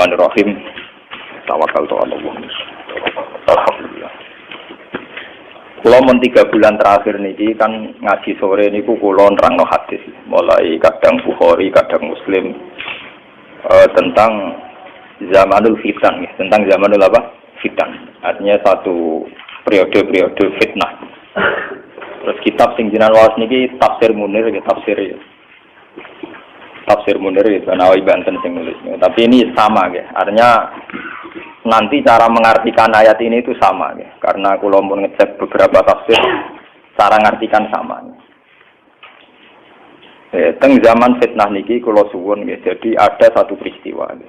Bismillahirrahmanirrahim. Tawakkaltu 'ala Allah. Alhamdulillah. Kula mun 3 bulan terakhir niki kan ngaji sore niku kula nerangno hadis. Mulai kadang Bukhari, kadang Muslim tentang zamanul fitan, ya. Tentang zamanul apa? Fitan. Artinya satu periode-periode fitnah. Terus kitab sing jenengan waos niki Tafsir Munir, ya, Tafsir Munir itu Nawawi Banten sing nulis. Tapi ini sama ya. Artinya nanti cara mengartikan ayat ini itu sama ya. Karena kalau mau ngecek beberapa tafsir cara mengartikan sama. Teng zaman fitnah niki kula suwun ya. Jadi ada satu peristiwa ya.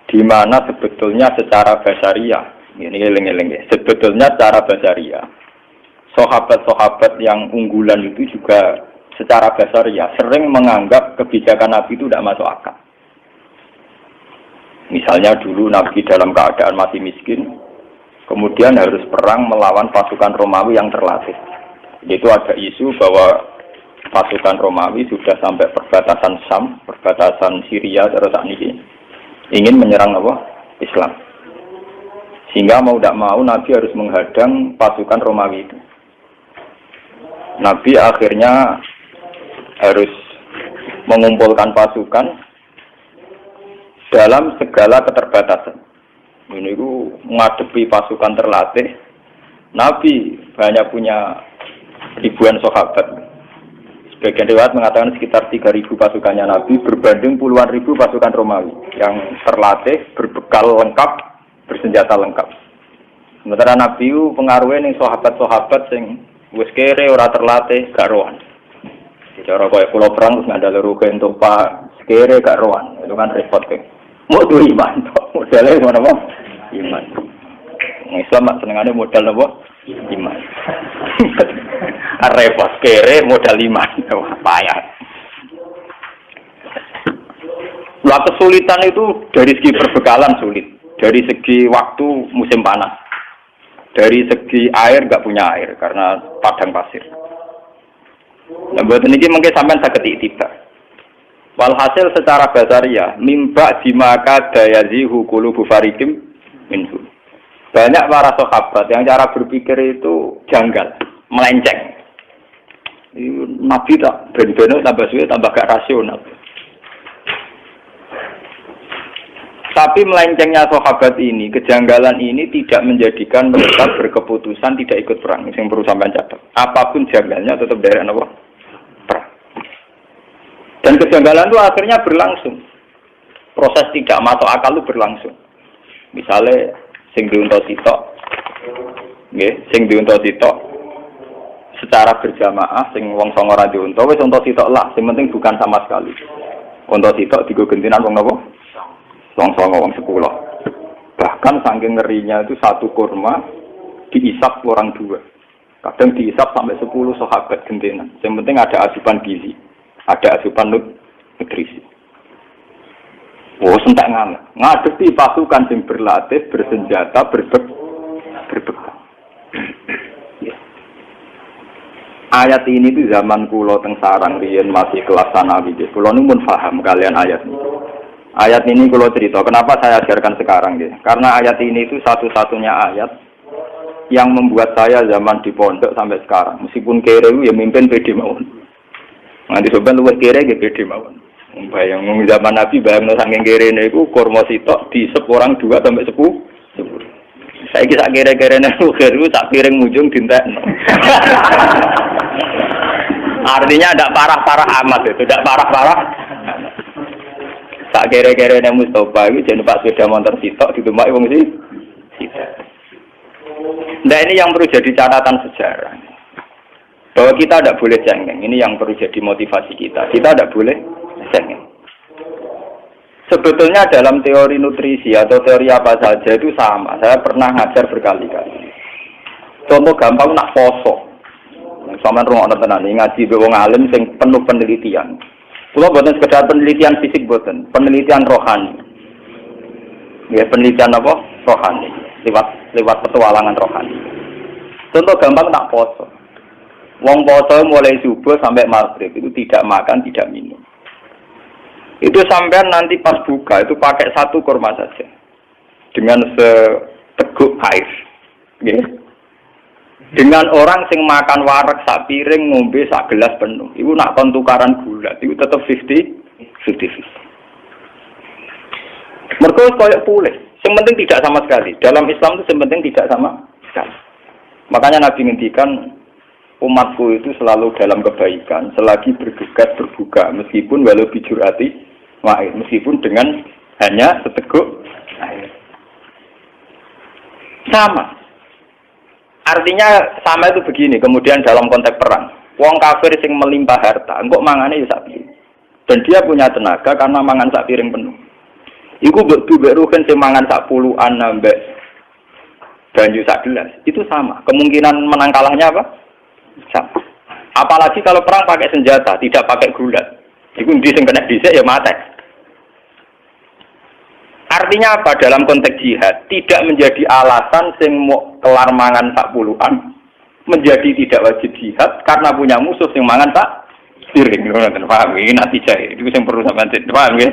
Di mana sebetulnya secara basariah, ini eling-eling ya. Sebetulnya secara basariah sahabat-sahabat yang unggulan itu juga secara basariah sering menganggap kebijakan Nabi itu tidak masuk akal. Misalnya dulu Nabi dalam keadaan masih miskin, kemudian harus perang melawan pasukan Romawi yang terlatih. Itu ada isu bahwa pasukan Romawi sudah sampai perbatasan Syam, perbatasan Syria terus ini ingin menyerang Islam. Sehingga mau tidak mau Nabi harus menghadang pasukan Romawi itu. Nabi akhirnya harus mengumpulkan pasukan dalam segala keterbatasan. Ini menghadapi pasukan terlatih. Nabi banyak punya ribuan sahabat. Sebagian riwayat mengatakan sekitar 3.000 pasukannya Nabi berbanding puluhan ribu pasukan Romawi yang terlatih, berbekal lengkap, bersenjata lengkap. Sementara Nabi pengaruhnya ning sahabat-sahabat sing wis kere ora terlatih gak rohan. Cara kaya pulau perang terus ngandal rugi untuk Pak sekere gak rohan. Itu kan repot kan. Mau tuh iman, modalnya mana mau? Iman. Islam senengane modal apa? Iman. Repot sekere modal iman. Wah payah. Lah kesulitan itu dari segi perbekalan sulit, dari segi waktu musim panas. Dari segi air nggak punya air karena padang pasir. Nah buat ini mungkin sampai sakit itibak. Walhasil secara basariah mimba dimaka dayazihu qulubu fariqim minhu. Banyak para sahabat yang cara berpikir itu janggal, melenceng. Nabi tak ben-ben tambah suwe tambah gak rasional. Tapi melencengnya sahabat ini, kejanggalan ini tidak menjadikan mereka berkeputusan tidak ikut perang. Yang perlu sampai catat. Apapun janggalnya tetap dari perang. Dan kejanggalan itu akhirnya berlangsung. Proses tidak masuk akal itu berlangsung. Misalnya, sing diunta sitok, sing diunta sitok, secara berjamaah, sing wong songo ra diunta, wis unta sitok lah. Sing penting bukan sama sekali. Unta sitok digo gentinan wong napa? Wong 10. Bahkan saking ngerinya itu satu kurma diisap orang 2. Kadang diisap sampai 10 sahabat gentenan. Yang penting ada asupan gizi, ada asupan nutrisi. Oh, sentak ngadepi pasukan yang berlatih, bersenjata, berbekal. Ayat ini itu zaman kula teng sarang riyen masih kelas sanawi. Kula nu pun paham kalian ayat ini. Ayat ini kalau cerita, kenapa saya ajarkan sekarang ya? Karena ayat ini itu satu-satunya ayat yang membuat saya zaman di pondok sampai sekarang. Meskipun kere ya mimpin PD mawon. Nanti sobat luwes kere ya PD mawon. Bayang zaman Nabi bayang saking kere niku kurma sitok diisep orang 2 sampai 10. Saya kisah kere-kere niku kere sak piring mujung dintekno. Artinya tidak parah-parah amat itu, tidak parah-parah. Tak kere-kere yang Mustafa itu jangan pak sepeda motor sitok ditumpai wong sih. Nah ini yang perlu jadi catatan sejarah. Bahwa kita tidak boleh cengeng. Ini yang perlu jadi motivasi kita. Kita tidak boleh cengeng. Sebetulnya dalam teori nutrisi atau teori apa saja itu sama. Saya pernah ngajar berkali-kali. Contoh gampang nak poso. Sama rungokno tenan ngaji be wong alim sing penuh penelitian. Kalau buatan sekedar penelitian fisik buatan, penelitian rohani. Ya penelitian apa? Rohani. Lewat petualangan rohani. Contoh gampang tak poso. Wong poso mulai subuh sampai maghrib itu tidak makan, tidak minum. Itu sampean nanti pas buka itu pakai 1 kurma saja. Dengan seteguk air. Okay? Dengan orang sing makan wareg sak piring ngombe sak gelas penuh. Iku nak kon tukaran gula, iku tetep 50-50. Mergo koyo pulih. Yang penting tidak sama sekali. Dalam Islam itu yang penting tidak sama sekali. Makanya Nabi ngendikan umatku itu selalu dalam kebaikan selagi bergegas berbuka meskipun walau bijurati wa'id, meskipun dengan hanya seteguk air. Sama. Artinya sama itu begini, kemudian dalam konteks perang. Wong kafir sing melimpah harta, engkok mangane ya sak piring. Dan dia punya tenaga karena mangan sak piring penuh. Iku mbok rugen sing mangan sak puluhan nambah banyu sak gelas. Itu sama. Kemungkinan menang kalahnya apa? Sama. Apalagi kalau perang pakai senjata, tidak pakai gulat. Iku ndi sing kena dhisik ya mate. Artinya apa? Dalam konteks jihad tidak menjadi alasan sing mau kelar mangan sak puluhan menjadi tidak wajib jihad karena punya musuh sing mangan sak piring. Ngoten paham iki natijah itu sing perlu sampeyan paham nggih.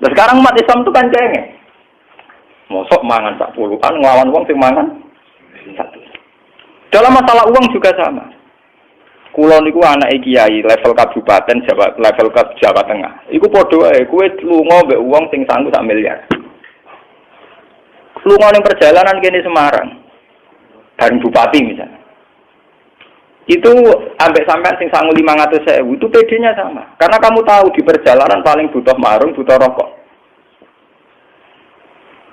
Nah, sekarang umat Islam itu kan cengeng. Mosok mangan sak puluhan nglawan wong sing mangan satu. Dalam masalah uang juga sama. Kulo niku anake kiai level kabupaten Jawa, level ke Jawa Tengah. Iku padha wae, kowe lunga mbek wong sing sanggup sak miliar. Lunga ning perjalanan kene Semarang. Bareng bupati misalnya. Itu ambek sampean sing sangu 500.000 itu PD-nya sama. Karena kamu tahu di perjalanan paling butuh marung, butuh rokok.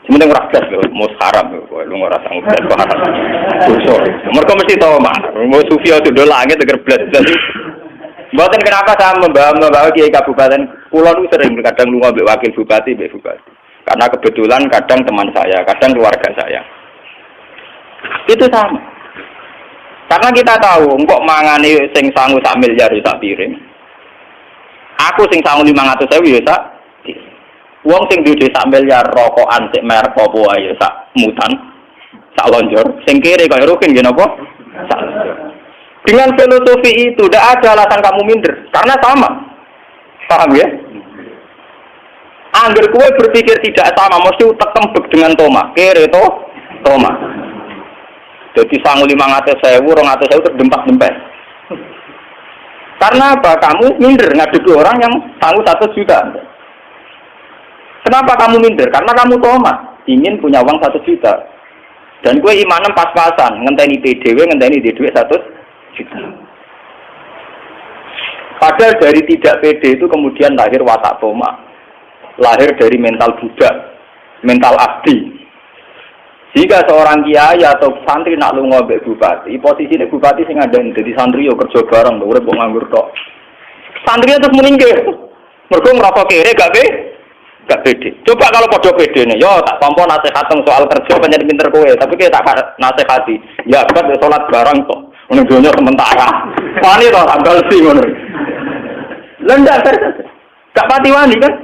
Sementing ora blas lho, mus haram lho, lu ora sanggup blas kok haram. Dosa. Mergo mesti tau mah, mau sufi itu do langit teger blas. Mboten kenapa saya membawa kiai kabupaten, kula niku sering kadang lunga mbek wakil bupati, mbek bupati. Karena kebetulan kadang teman saya, kadang keluarga saya. Itu sama. Karena kita tahu, kok mangane sing sangu sak miliar sak piring. Aku sing sangu 500.000 ya sak. Wong sing duwe sak miliar rokokan sik merek apa wae sak mutan, sak lonjor. Sing kere kaya rukin nggih napa? Sak lonjor. Dengan filosofi itu tidak ada alasan kamu minder, karena sama. Paham ya? Angger kowe berpikir tidak sama, mesti utek kembek dengan Toma. Kere to, Toma. Jadi sangu 500.000, 200.000 terdempak-dempet. Karena apa? Kamu minder ngadepi orang yang sangu 1 juta. Kenapa kamu minder? Karena kamu Toma, ingin punya uang 1 juta. Dan gue imanem pas-pasan, ngenteni PDW, ngenteni duit 1 juta. Padahal dari tidak PD itu kemudian lahir watak Toma. Lahir dari mental budak, mental abdi. Jika seorang kiai atau santri nak lunga mbek bupati, posisine bupati sing ngandani dadi santri yo kerja bareng, urip kok nganggur tok. Santri terus meninggal. Mergo ngrasa kere gak pede. Coba kalau padha pedene, yo tak tampa nasihat soal kerja pancen pinter kowe, tapi kowe tak nasihati. Ya bet salat bareng kok. Ngono donya sementara. Wani to tanggal sih ngono. Lendak gak pati wani kan?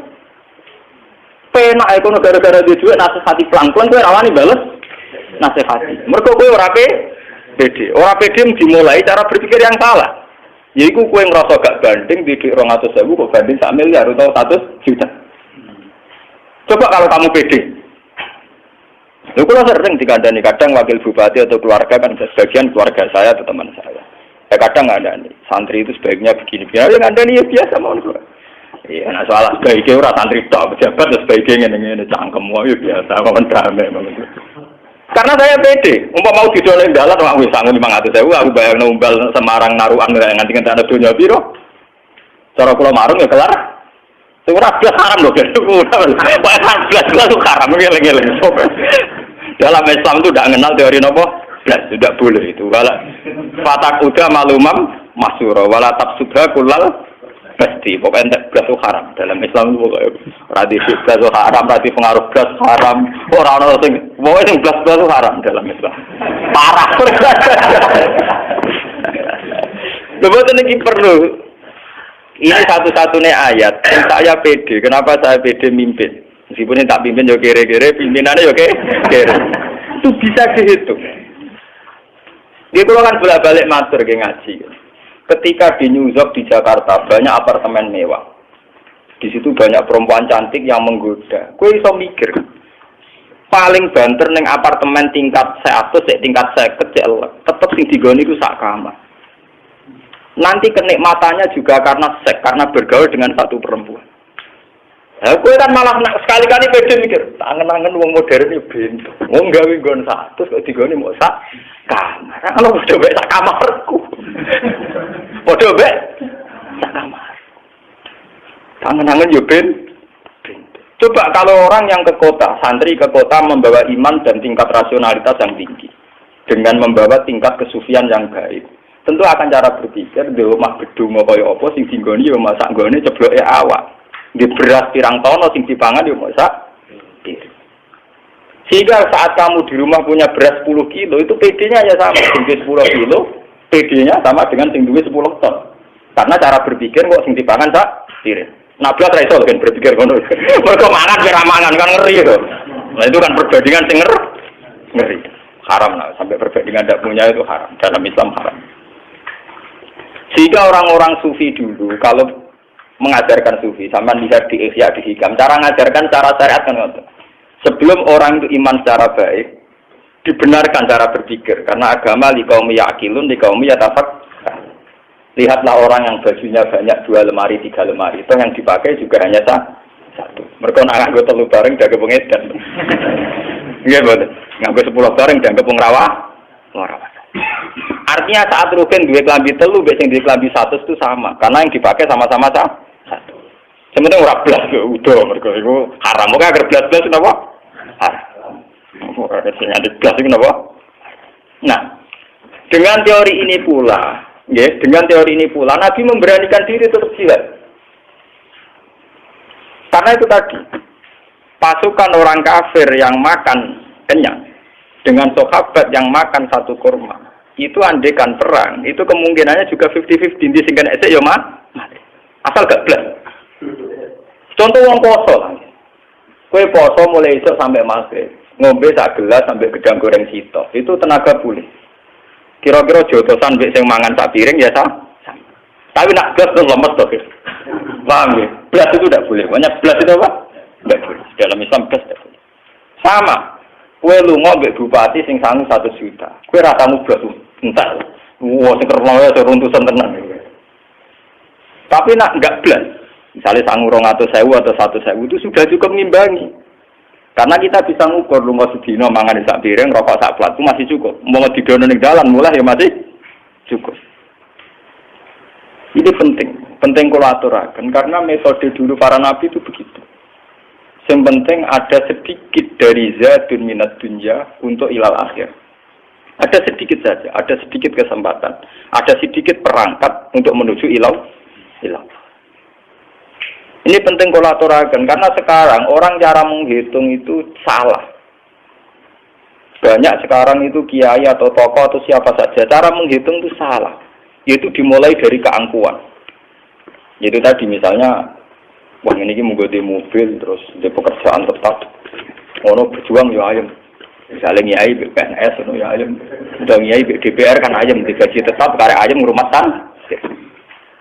Penak ekonomi gara-gara dia juga nasihati pelan-pelan kowe rawani bales nasihati. Mergo kowe ora pede. Ora pede dimulai cara berpikir yang salah. Yaiku kowe ngrasa gak banding di dhuwit 200.000 kok banding 1 miliar atau 100 juta. Coba kalau kamu pede. Lho kula sering dikandani kadang wakil bupati atau keluarga kan sebagian keluarga saya atau teman saya. Kadang ngandani santri itu sebaiknya begini. Ya ngandani ya biasa mohon kula. Iya, nah soal sebaiknya ora santri tok pejabat sebaiknya ngene-ngene cangkem wae biasa mawon damai mawon. Karena saya pede, umpama mau didoleh dalan wis sangu 500.000 aku bayangno umbal Semarang narukan nganti-nganti ana donya piro. Cara kula marung ya kelar. Sing ora blas haram lho, blas haram ngeleng-eleng. Dalam Islam itu tidak mengenal teori nopo, blas tidak boleh itu. Wala fatak uda malumam masyura, wala tabsudha kullal pasti. Pokoknya blas haram. Dalam Islam itu pokoknya radisi blas haram, radisi pengaruh blas haram. Orang-orang sing pokoknya sing blas haram dalam Islam. Parah. Betul ini perlu. Ini satu-satunya ayat yang saya pede. Kenapa saya pede mimpin? Meskipun ini tak pimpin yo kere-kere, pimpinannya yo kere. Itu bisa dihitung. Dia kalau kan bolak-balik matur ke ngaji. Ketika di New York di Jakarta banyak apartemen mewah. Di situ banyak perempuan cantik yang menggoda. Kowe iso mikir. Paling banter ning apartemen tingkat 100 tingkat 50 tetep sing digoni iku sak kamar. Nanti kenikmatannya juga karena seks, karena bergaul dengan satu perempuan. Kowe kan malah sekali-kali pede mikir, angen-angen wong modern iki bento. Wong gawe nggon 100 kok digoni mok sak kamar. Ana padha mek sak kamarku. Padha mek sak kamar. Angen-angen yo bento. Coba kalau orang yang ke kota, santri ke kota membawa iman dan tingkat rasionalitas yang tinggi, dengan membawa tingkat kesufian yang baik, tentu akan cara berpikir di rumah gedung apa ya apa sing dinggoni yo masak nggone cebloke awak. Di beras pirang tono sing dipangan yo masak. Sehingga saat kamu di rumah punya beras 10 kilo itu PD-nya ya sama, sing 10 kilo, PD-nya sama dengan sing duwe 10 ton. Karena cara berpikir kok sing dipangan sak piring. Nah, belas ra iso kan berpikir ngono. Mergo mangan kira mangan kan ngeri itu. Nah, itu kan perbandingan sing ngeri. Haram lah, sampai perbandingan tidak punya itu haram. Dalam Islam haram. Sehingga orang-orang sufi dulu kalau mengajarkan sufi, sama lihat di Ihya di Hikam, cara mengajarkan cara syariat kan ngono. Sebelum orang itu iman secara baik, dibenarkan cara berpikir karena agama liqaumi yaqilun liqaumi yatafakkarun. Lihatlah orang yang bajunya banyak 2 lemari, 3 lemari. Itu yang dipakai juga hanya satu. Mereka nak nganggo 3 bareng jaga pengedan. Nggih mboten. Nganggo 10 bareng jaga pengrawah. Artinya saat Ruben duwe klambi 3, mbek sing duwe klambi 100 itu sama. Karena yang dipakai sama-sama satu. Sementara ora blas yo udo mergo iku haram. Kok agar blas-blas napa? Haram. Ora sing ada blas iku napa? Nah, dengan teori ini pula dengan teori ini pula, Nabi memberanikan diri tetap jihad. Karena itu tadi, pasukan orang kafir yang makan kenyang, dengan sahabat yang makan 1 kurma, itu andekan perang, itu kemungkinannya juga 50-50, disingkan esek ya mati. Asal gak belas. Contoh wong poso lah. Kue poso mulai esok sampai maghrib, ngombe sak gelas sampai gedang goreng sitok, itu tenaga pulih. Kira-kira jodosan mbek sing mangan sak piring ya sama. Tapi nak blas tuh lemes tuh. Paham ya? Blas itu tidak boleh. Banyak blas itu apa? Tidak boleh. Dalam Islam blas tidak boleh. Sama. Kue lunga mbek bupati sing sangu 1 juta. Kue ra sangu blas entar. Wah, sing kerloe seruntusan tenan. Tapi nak enggak blas. Misalnya sangu 200.000 atau 100.000 itu sudah cukup ngimbangi. Karena kita bisa ngukur lunga sedina mangan sak piring, rokok sak plat itu masih cukup. Mau didono ning dalan mulai ya masih cukup. Ini penting kula aturaken karena metode dulu para nabi itu begitu. Yang penting ada sedikit dari zadun minat dunya untuk ilal akhir. Ada sedikit saja, ada sedikit kesempatan, ada sedikit perangkat untuk menuju ilal. Ini penting kolaborasikan karena sekarang orang cara menghitung itu salah. Banyak sekarang itu kiai atau tokoh atau siapa saja cara menghitung itu salah. Yaitu dimulai dari keangkuhan. Yaitu tadi misalnya, wah ini mengganti mobil terus di pekerjaan tetap. Ono berjuang ya ayam. Misalnya kiai PNS ono ya ayam. Udah kiai DPR kan ayam digaji tetap karek ayam ngurmat tan.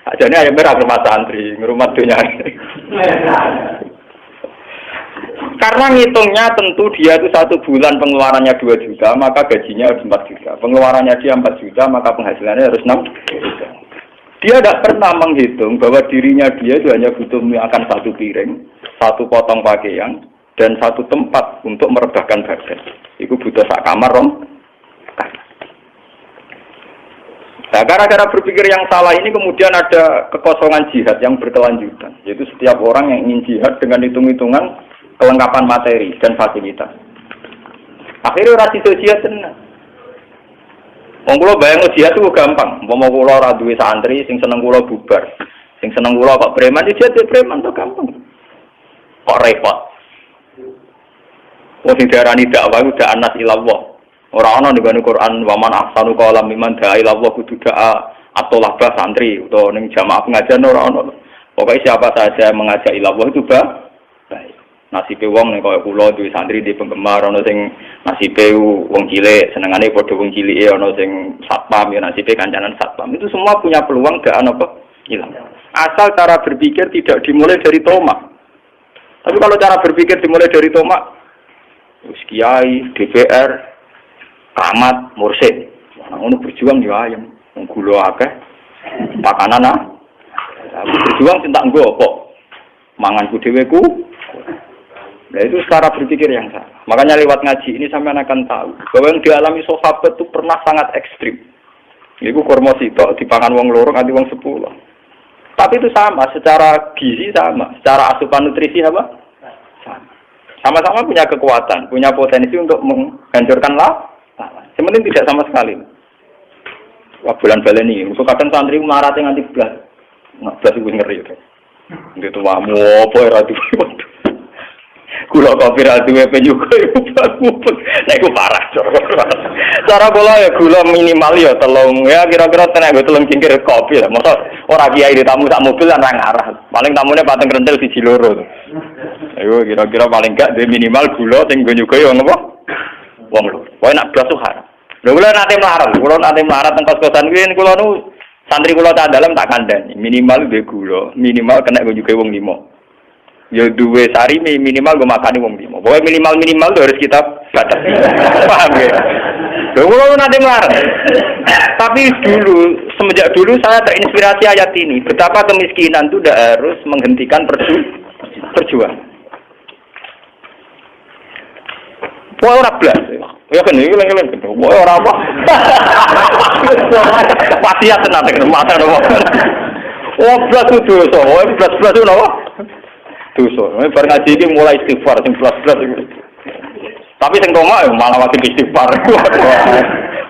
Ajane ayam merah rumah santri, ngurmat dunia. Karena ngitungnya tentu dia itu 1 bulan pengeluarannya 2 juta, maka gajinya harus 4 juta. Pengeluarannya dia 4 juta, maka penghasilannya harus 6 juta. Dia tidak pernah menghitung bahwa dirinya dia itu hanya butuh makan 1 piring, 1 potong pakaian, dan 1 tempat untuk merebahkan badan. Itu butuh sak kamar, Nah, gara-gara berpikir yang salah ini kemudian ada kekosongan jihad yang berkelanjutan. Yaitu setiap orang yang ingin jihad dengan hitung-hitungan kelengkapan materi dan fasilitas. Akhirnya orang itu jihad senang. Wong kula bayang jihad itu gampang. Umpama kula ora duwe santri sing seneng kula bubar. Sing seneng kula kok preman jihad preman to gampang. Kok repot. Wong sing diarani dakwah udah anas ilallah. Ora ana ning Quran wa man ahsanu qalam mimman da'a ila Allah kudu da'a atau labah santri utawa ning jamaah pengajian ora ana. Pokoke siapa saja mengajak ila Allah itu baik. Nasibe wong nek kaya kula duwe santri di penggemar ana sing nasibe wong cilik senengane padha wong cilike ana sing satpam ya nasibe kancanan satpam. Itu semua punya peluang da'a apa? Ilang. Asal cara berpikir tidak dimulai dari tomak. Tapi kalau cara berpikir dimulai dari tomak, kiai, DPR, camat, mursyid, ngono berjuang yo ayem, gula akeh, pakanan aku berjuang cinta nggo apa? Manganku dheweku. Nah itu cara berpikir yang salah. Makanya lewat ngaji ini sampean akan tahu bahwa yang dialami sahabat itu pernah sangat ekstrim. Iku kurma sitok dipangan wong loro nganti wong 10. Tapi itu sama, secara gizi sama, secara asupan nutrisi apa? Sama. Sama-sama punya kekuatan, punya potensi untuk menghancurkan lawan. Sementing tidak sama sekali. Wah bulan baleni, itu kadang santri marate nganti blas. Nah, blas iku ngeri to. Gitu wamu apa ora duwe. Kula kopi ra duwe penyuga iku mupet. Nek iku parah. Cara kula ya gula minimal ya telung. Ya kira-kira tenek go telung cingkir kopi lah. Mosok ora kiai tamu sak mobil lan ra ngarah. Paling tamune pateng kentil siji loro. Ayo kira-kira paling gak duwe minimal gula sing go nyuga ya ngopo? Wong lho. Kowe nak blas tuh haram. Lha kula nate melarat teng kos-kosan kuwi kula nu santri kula tak dalem tak kandhani. Minimal duwe gula, minimal kena go nyuga wong 5. Ya duwe sari minimal gue makani wong 5. Pokoknya minimal itu harus kita batas. Paham ya? Kalau nanti melarang. Tapi semenjak dulu saya terinspirasi ayat ini. Betapa kemiskinan itu tidak harus menghentikan perjuangan. Pokoknya orang belas. Ya kan ini lagi. Pokoknya orang apa? Pasiat tenang. Masa apa? Oh belas itu dosa. Oh belas itu apa? Dosa. Bar ngaji iki mulai istighfar sing blas-blas iki. Tapi sing tomak malah makin istighfar.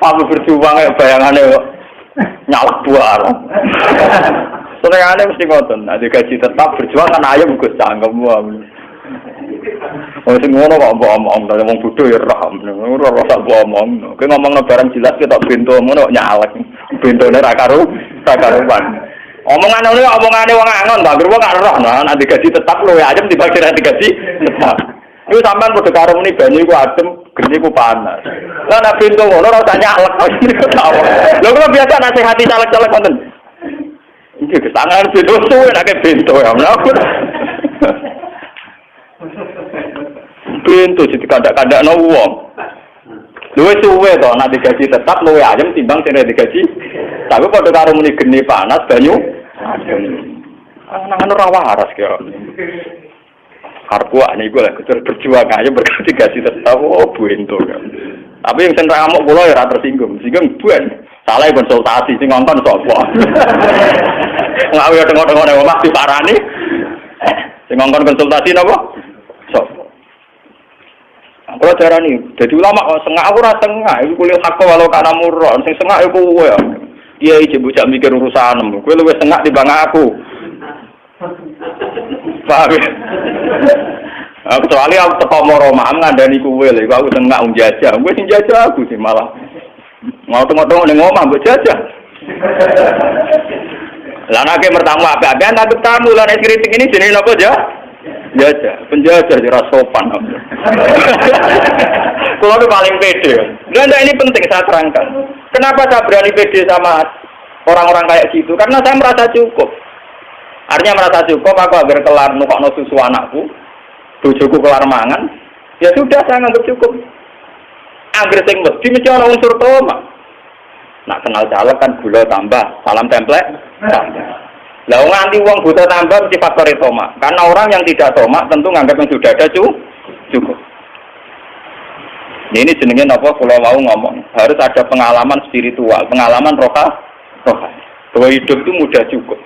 Aku berjuang bayangane kok nyalak buar. Senengane mesti ngoten. Nek gaji tetap berjuang kan ayam Gus cangkem wae. Oh sing ngono kok omong wong bodho ya ora rasa omong. Kowe ngomongno barang jelas ketok bento ngono nyalek. Bentone ra karuan. Omongane wong angon, Mbak Guru gak roh, nah nanti gaji tetap lho ya ayam dibagi nanti gaji tetap. Iku sampean padha karo muni banyu iku adem, geni iku panas. Lah nek pintu ngono ora usah nyalek kok. Lho kok biasa nasihati caleg-caleg wonten. Iki kesangan pintu suwe nek pintu ya. Pintu dikandak-kandakno wong. Luwih suwe to nek digaji tetap luwih ayem timbang sing digaji. Tapi padha karo muni geni panas banyu adem. Nang ora waras ki. Karku niku lho kudu berjuang aja berganti gaji tetap buento kan. Tapi yang sentra ngamuk kula ya ora tersinggung. Singgung buen. Salah konsultasi sing ngongkon sapa. Ngawi tengok-tengok nek omah diparani. Sing ngongkon konsultasi napa? Sapa? Kalau darani, jadi ulama sengak aku rasa sengak. Iku kuliah hak walau kana murah. Sing sengak iku kowe ya. Iya iki bocah mikir urusan. Kowe luwih sengak timbang aku. Paham. Kecuali aku teko Moromah ngandani kowe lho. Aku sengak njajah. Kowe sing jajah aku sih malah. Mau tengok-tengok ning omah mbok jajah. Lah nek mertamu apa-apa tak tamu lah nek kritik ini jenenge napa aja? Jajah, penjajah ora sopan. Kalau itu paling pede. Nah, ini penting saya terangkan. Kenapa saya berani pede sama orang-orang kayak gitu? Karena saya merasa cukup. Artinya merasa cukup, aku agar kelar nukokno susu anakku, bojoku kelar mangan, ya sudah saya anggap cukup. Angger sing mesti mesti ana unsur tomak. Nak kenal caleg kan gula tambah, salam template tambah. Lah nganti wong buta tambah mesti faktor tomak. Karena orang yang tidak tomak tentu nganggap yang sudah ada cukup. Ini jenenge napa kula mau ngomong, harus ada pengalaman spiritual, pengalaman rohani. Bahwa hidup itu mudah cukup.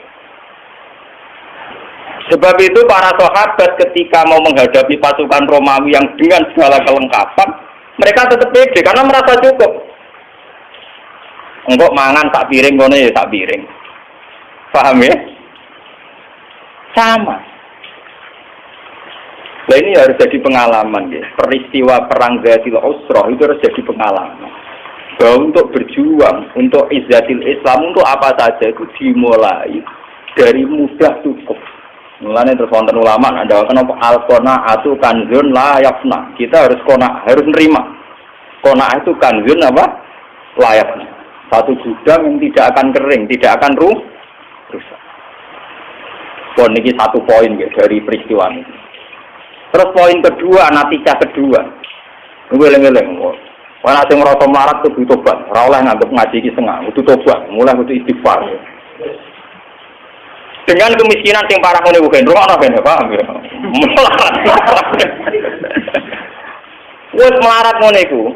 Sebab itu para sahabat ketika mau menghadapi pasukan Romawi yang dengan segala kelengkapan, mereka tetap pede karena merasa cukup. Engkok mangan sak piring ngono ya sak piring. Paham ya? Sama. Nah ini harus jadi pengalaman ya. Peristiwa perang Zatil Usrah itu harus jadi pengalaman. Bahwa untuk berjuang, untuk izzatil Islam, untuk apa saja itu dimulai dari mudah cukup. Mulanya terus wonten ulama ada kenapa al-qanaatu kanzun la yafna. Kita harus harus nerima. Qanaah itu kanzun apa? Layaknya. Satu gudang yang tidak akan kering, tidak akan rusak. Bon ini satu poin ya, dari peristiwa ini. Terus poin kedua, natijah kedua. Ngeleng-ngeleng. Wah, sing ngrasa melarat kudu tobat. Ora oleh nganggep ngaji iki setengah, kudu tobat, mulai kudu istighfar. Dengan kemiskinan sing parah ngene bukan rungokno ben paham ya. Melarat. Wes melarat ngene iku.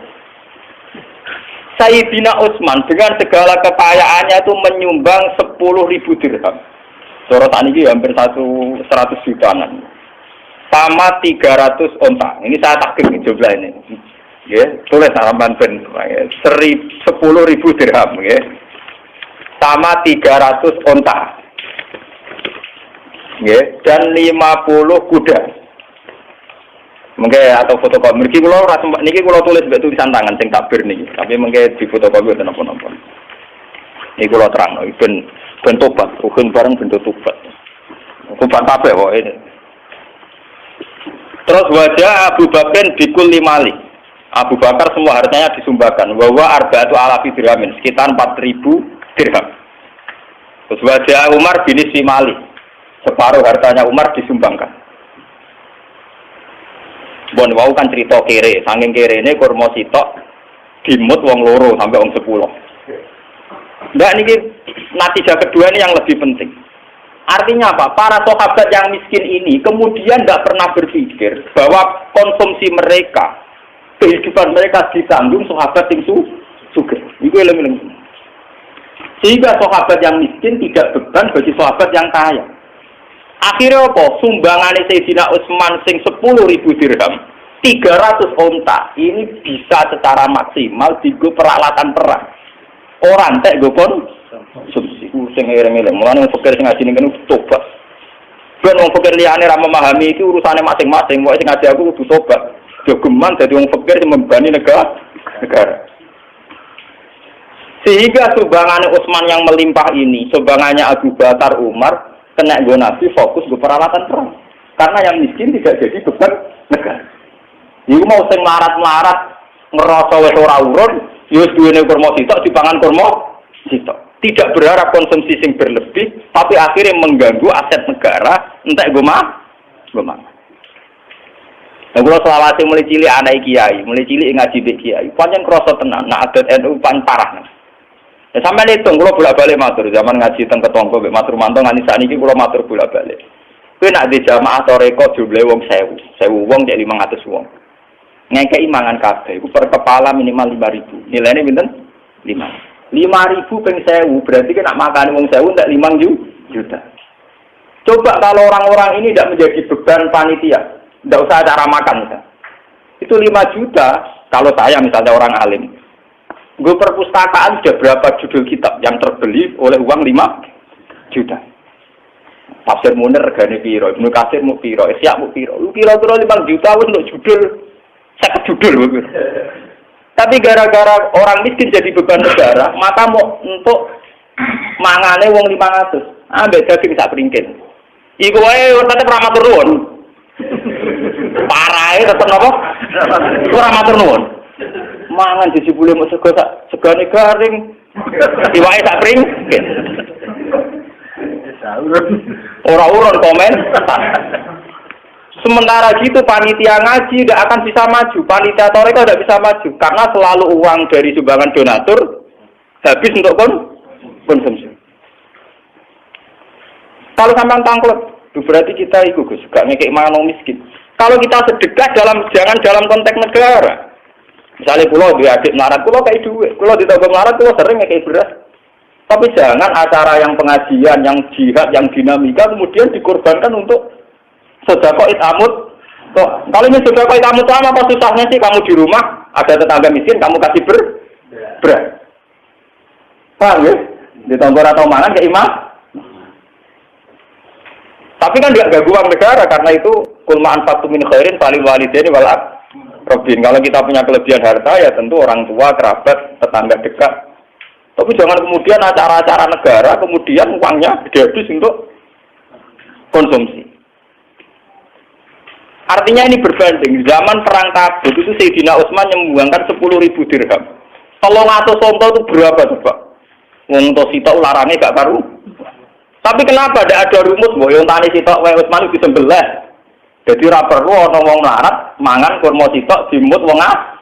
Sayyidina Utsman dengan segala kekayaannya itu menyumbang 10.000 dirham. Cara sakniki hampir 100 jutaan. Sama 300 onta. Ini saya takdir jumlah ini. Ya, tulis halaman ben 10.000 dirham ya. Sama 300 onta. Ya, dan 50 kuda. Mungkin atau fotokopi. Niki kula tulis mbek tulisan tangan sing takbir niki. Tapi mungkin di fotokopi enten apa-apa. Niki kula terangno ben tobat, rukun bareng ben tobat. Tobat kabeh kok ini. Terus wajah Abu Bakar bikul 5 mali. Abu Bakar semua hartanya disumbangkan. Bahwa arba'atu alafi dirhamin, sekitar 4.000 dirham. Terus wajah Umar bin Simali. Separuh hartanya Umar disumbangkan. Bon wau kan cerita kere, saking kerene kurma sitok dimut wong loro sampai wong 10. Ndak niki natijah kedua ini yang lebih penting. Artinya apa? Para sahabat yang miskin ini kemudian tidak pernah berpikir bahwa konsumsi mereka, kehidupan mereka ditanggung sahabat yang sugih. Iku eling-eling. Sehingga sahabat yang miskin tidak beban bagi sahabat yang kaya. Akhirnya apa? Sumbangan Sayyidina Utsman sing 10.000 dirham, 300 onta. Ini bisa secara maksimal digo peralatan perang. Orang tek go konsumsi. Sing ireng-ireng. Mulane wong fakir sing ngaji ning kene tobat. Ben wong fakir liyane ra memahami iki urusane masing-masing. Wong sing ngaji aku kudu tobat. Jogeman dadi wong fakir sing membebani negara. Sehingga sumbangan Utsman yang melimpah ini, sumbangannya Abu Bakar, Umar, kena gue nabi fokus ke peralatan perang. Karena yang miskin tidak jadi beban negara. Iku mau sing melarat-melarat ngerasa wis ora urun, ya wis duwene kurma sitok dipangan kurma sitok. Tidak berharap konsumsi sing berlebih, tapi akhirnya mengganggu aset negara, entek gue mah. Nah, kalau selawase mulai cilik anak kiai, mulai cilik ngaji mbek kiai, pancen krasa tenan, nah adat NU paling parah. Ya sampai hitung, kalau bolak-balik matur, zaman ngaji teng ketongko, matur mantong nganti sakniki kalau matur bolak-balik. Kowe nak di jamaah toreko jumlahe wong 1000 wong cek 500 wong. Ngekeki mangan kabeh, iku per kepala minimal 5.000. Nilainya pinten? 5.000 ping 1000, berarti kan nak makan wong 1000 ndak 5 juta. Coba kalau orang-orang ini tidak menjadi beban panitia, tidak usah cara makan misalnya. Itu 5 juta, kalau saya misalnya orang alim. Gue perpustakaan sudah berapa judul kitab yang terbeli oleh uang 5 juta. Tafsir Munir regane piro, Ibnu Katsir mu piro, Ihya mu piro. Lu kira-kira 5 juta wis untuk judul 50 judul. Tapi gara-gara orang miskin jadi beban negara, maka mau untuk mangane wong 500. Ambek daging sak pringkin. Iku wae tetep ra matur nuwun. Parahe tetep napa? Ora matur nuwun. Mangan dijebule mok segane garing. Iwake sak pringkin. Ora urun komen. Sementara gitu panitia ngaji tidak akan bisa maju, panitia toreko tidak bisa maju karena selalu uang dari sumbangan donatur habis untuk konsumsi. Kalau sampean tangklet, berarti kita itu Gus, gak ngekek manung miskin. Kalau kita sedekah jangan dalam konteks negara. Misalnya pulau dia adik melarat, pulau kayak duit, pulau di toko melarat, pulau sering ngekek beras. Tapi jangan acara yang pengajian, yang jihad, yang dinamika kemudian dikorbankan untuk sedekah itamut. Kalau ini sedekah itamut sama apa susahnya sih kamu di rumah ada tetangga miskin kamu kasih beras. Paham ya? Di tonggor atau mangan kayak imam. Tapi kan tidak ganggu uang negara karena itu kulmaan fatu min khairin falil walidaini wal aqrabin. Kalau kita punya kelebihan harta ya tentu orang tua, kerabat, tetangga dekat. Tapi jangan kemudian acara-acara negara kemudian uangnya dihabis untuk konsumsi. Artinya ini berbanding. Zaman perang Tabuk itu Sayyidina Utsman menyumbangkan 10.000 dirham. Kalau ngatus contoh itu berapa coba? Wong to sitok larangnya gak karu. Tapi kenapa tidak ada rumus bahwa yang tani sitok wae Utsman disembelih. Jadi ora perlu ana wong melarat mangan kurma sitok dimut wong ah.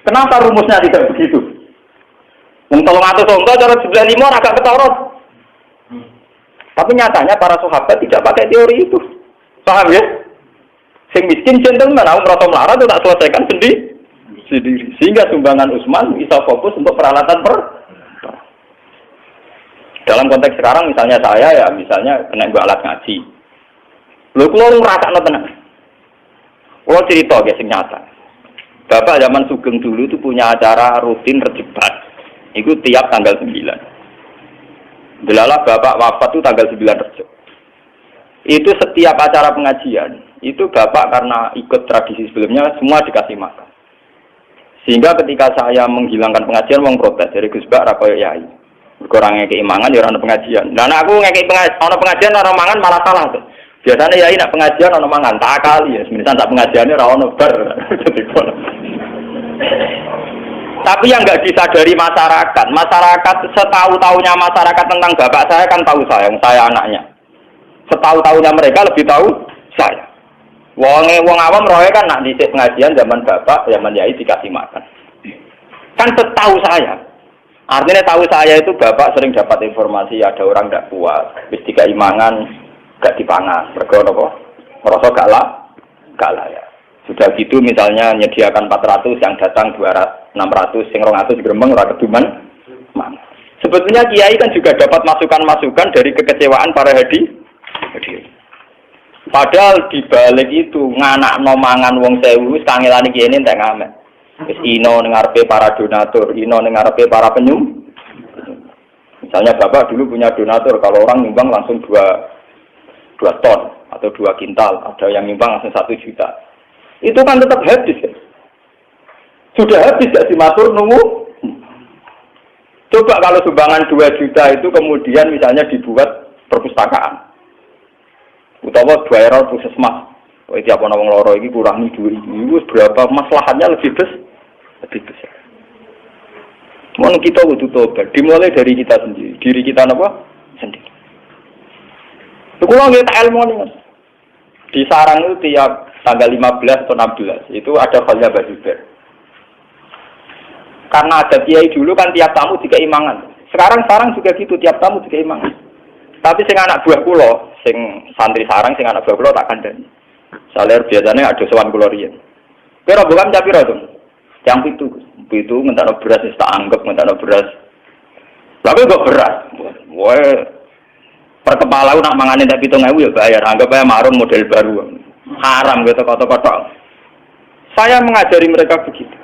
Kenapa rumusnya tidak begitu? Wong 300 onta cara 95 agak ketara. Tapi nyatanya para sahabat tidak pakai teori itu. Paham ya? Sing miskin gentleman aku merasa melarat itu tak selesaikan sendiri. Sehingga sumbangan Utsman bisa fokus untuk peralatan dalam konteks sekarang misalnya saya ya misalnya kena gua alat ngaji. Lho kula ngrasakno tenan. Kula cerita guys sing nyata. Bapak zaman Sugeng dulu itu punya acara rutin Rejeban. Itu tiap tanggal 9. Delalah Bapak wafat itu tanggal 9 Rejab. Itu setiap acara pengajian, itu Bapak karena ikut tradisi sebelumnya semua dikasih makan. Sehingga ketika saya menghilangkan pengajian wong protes dari Gus Bak ra koyo yai. Kurang ngekei mangan ya orang pengajian. Nah aku ngekei pengajian orang mangan malah salah tuh. Biasanya ya nak pengajian orang mangan tak kali ya. Sebenarnya tak pengajiannya orang ber. Tapi yang nggak disadari masyarakat setahu-tahunya masyarakat tentang bapak saya kan tahu saya anaknya. Setahu-tahunya mereka lebih tahu saya. Wong awam roe kan nak dicek pengajian zaman bapak, zaman yai dikasih makan. Kan setahu saya. Artinya tahu saya itu bapak sering dapat informasi ada orang tidak puas, habis dikai mangan, gak dipangan, mereka merasa gak layak. Sudah gitu misalnya menyediakan 400 yang datang 200, 600, yang 200 gerembeng ora keduman. Sebetulnya kiai kan juga dapat masukan-masukan dari kekecewaan para hadirin. Padahal di balik itu nganakno mangan wong 1000 kangelane kiai ini entek ngamen. Wis ino ning ngarepe para donatur, ino ning ngarepe para penyum. Misalnya Bapak dulu punya donatur, kalau orang nyumbang langsung 2 ton atau 2 kintal, ada yang nyumbang langsung 1 juta. Itu kan tetap habis ya. Sudah habis gak dimatur nunggu. Coba kalau sumbangan 2 juta itu kemudian misalnya dibuat perpustakaan. Utawa daerah puskesmas. Tiap ana wong loro iki kurangi duit iki wis berapa maslahatnya lebih besar. Mun kita kudu tobat, dimulai dari kita sendiri. Diri kita napa? Sendiri. Kulo nggih tak ilmu nih Mas. Di sarang itu tiap tanggal 15 atau 16 itu ada khalnya Bajuber. Karena ada kiai dulu kan tiap tamu dikai mangan. Sekarang sarang juga gitu, tiap tamu dikai mangan. Tapi sing anak buah kula, sing santri sarang sing anak buah kula tak kandhani. Saler biasanya ada sowan kula riyen. Kira bukan capira to. Yang itu ngentakno beras wis tak anggap ngentakno beras. Tapi kok beras. Woe per kepala nak mangane tak 7.000 ya bayar. Anggap aja marun model baru. Haram gitu kotok-kotok. Saya mengajari mereka begitu.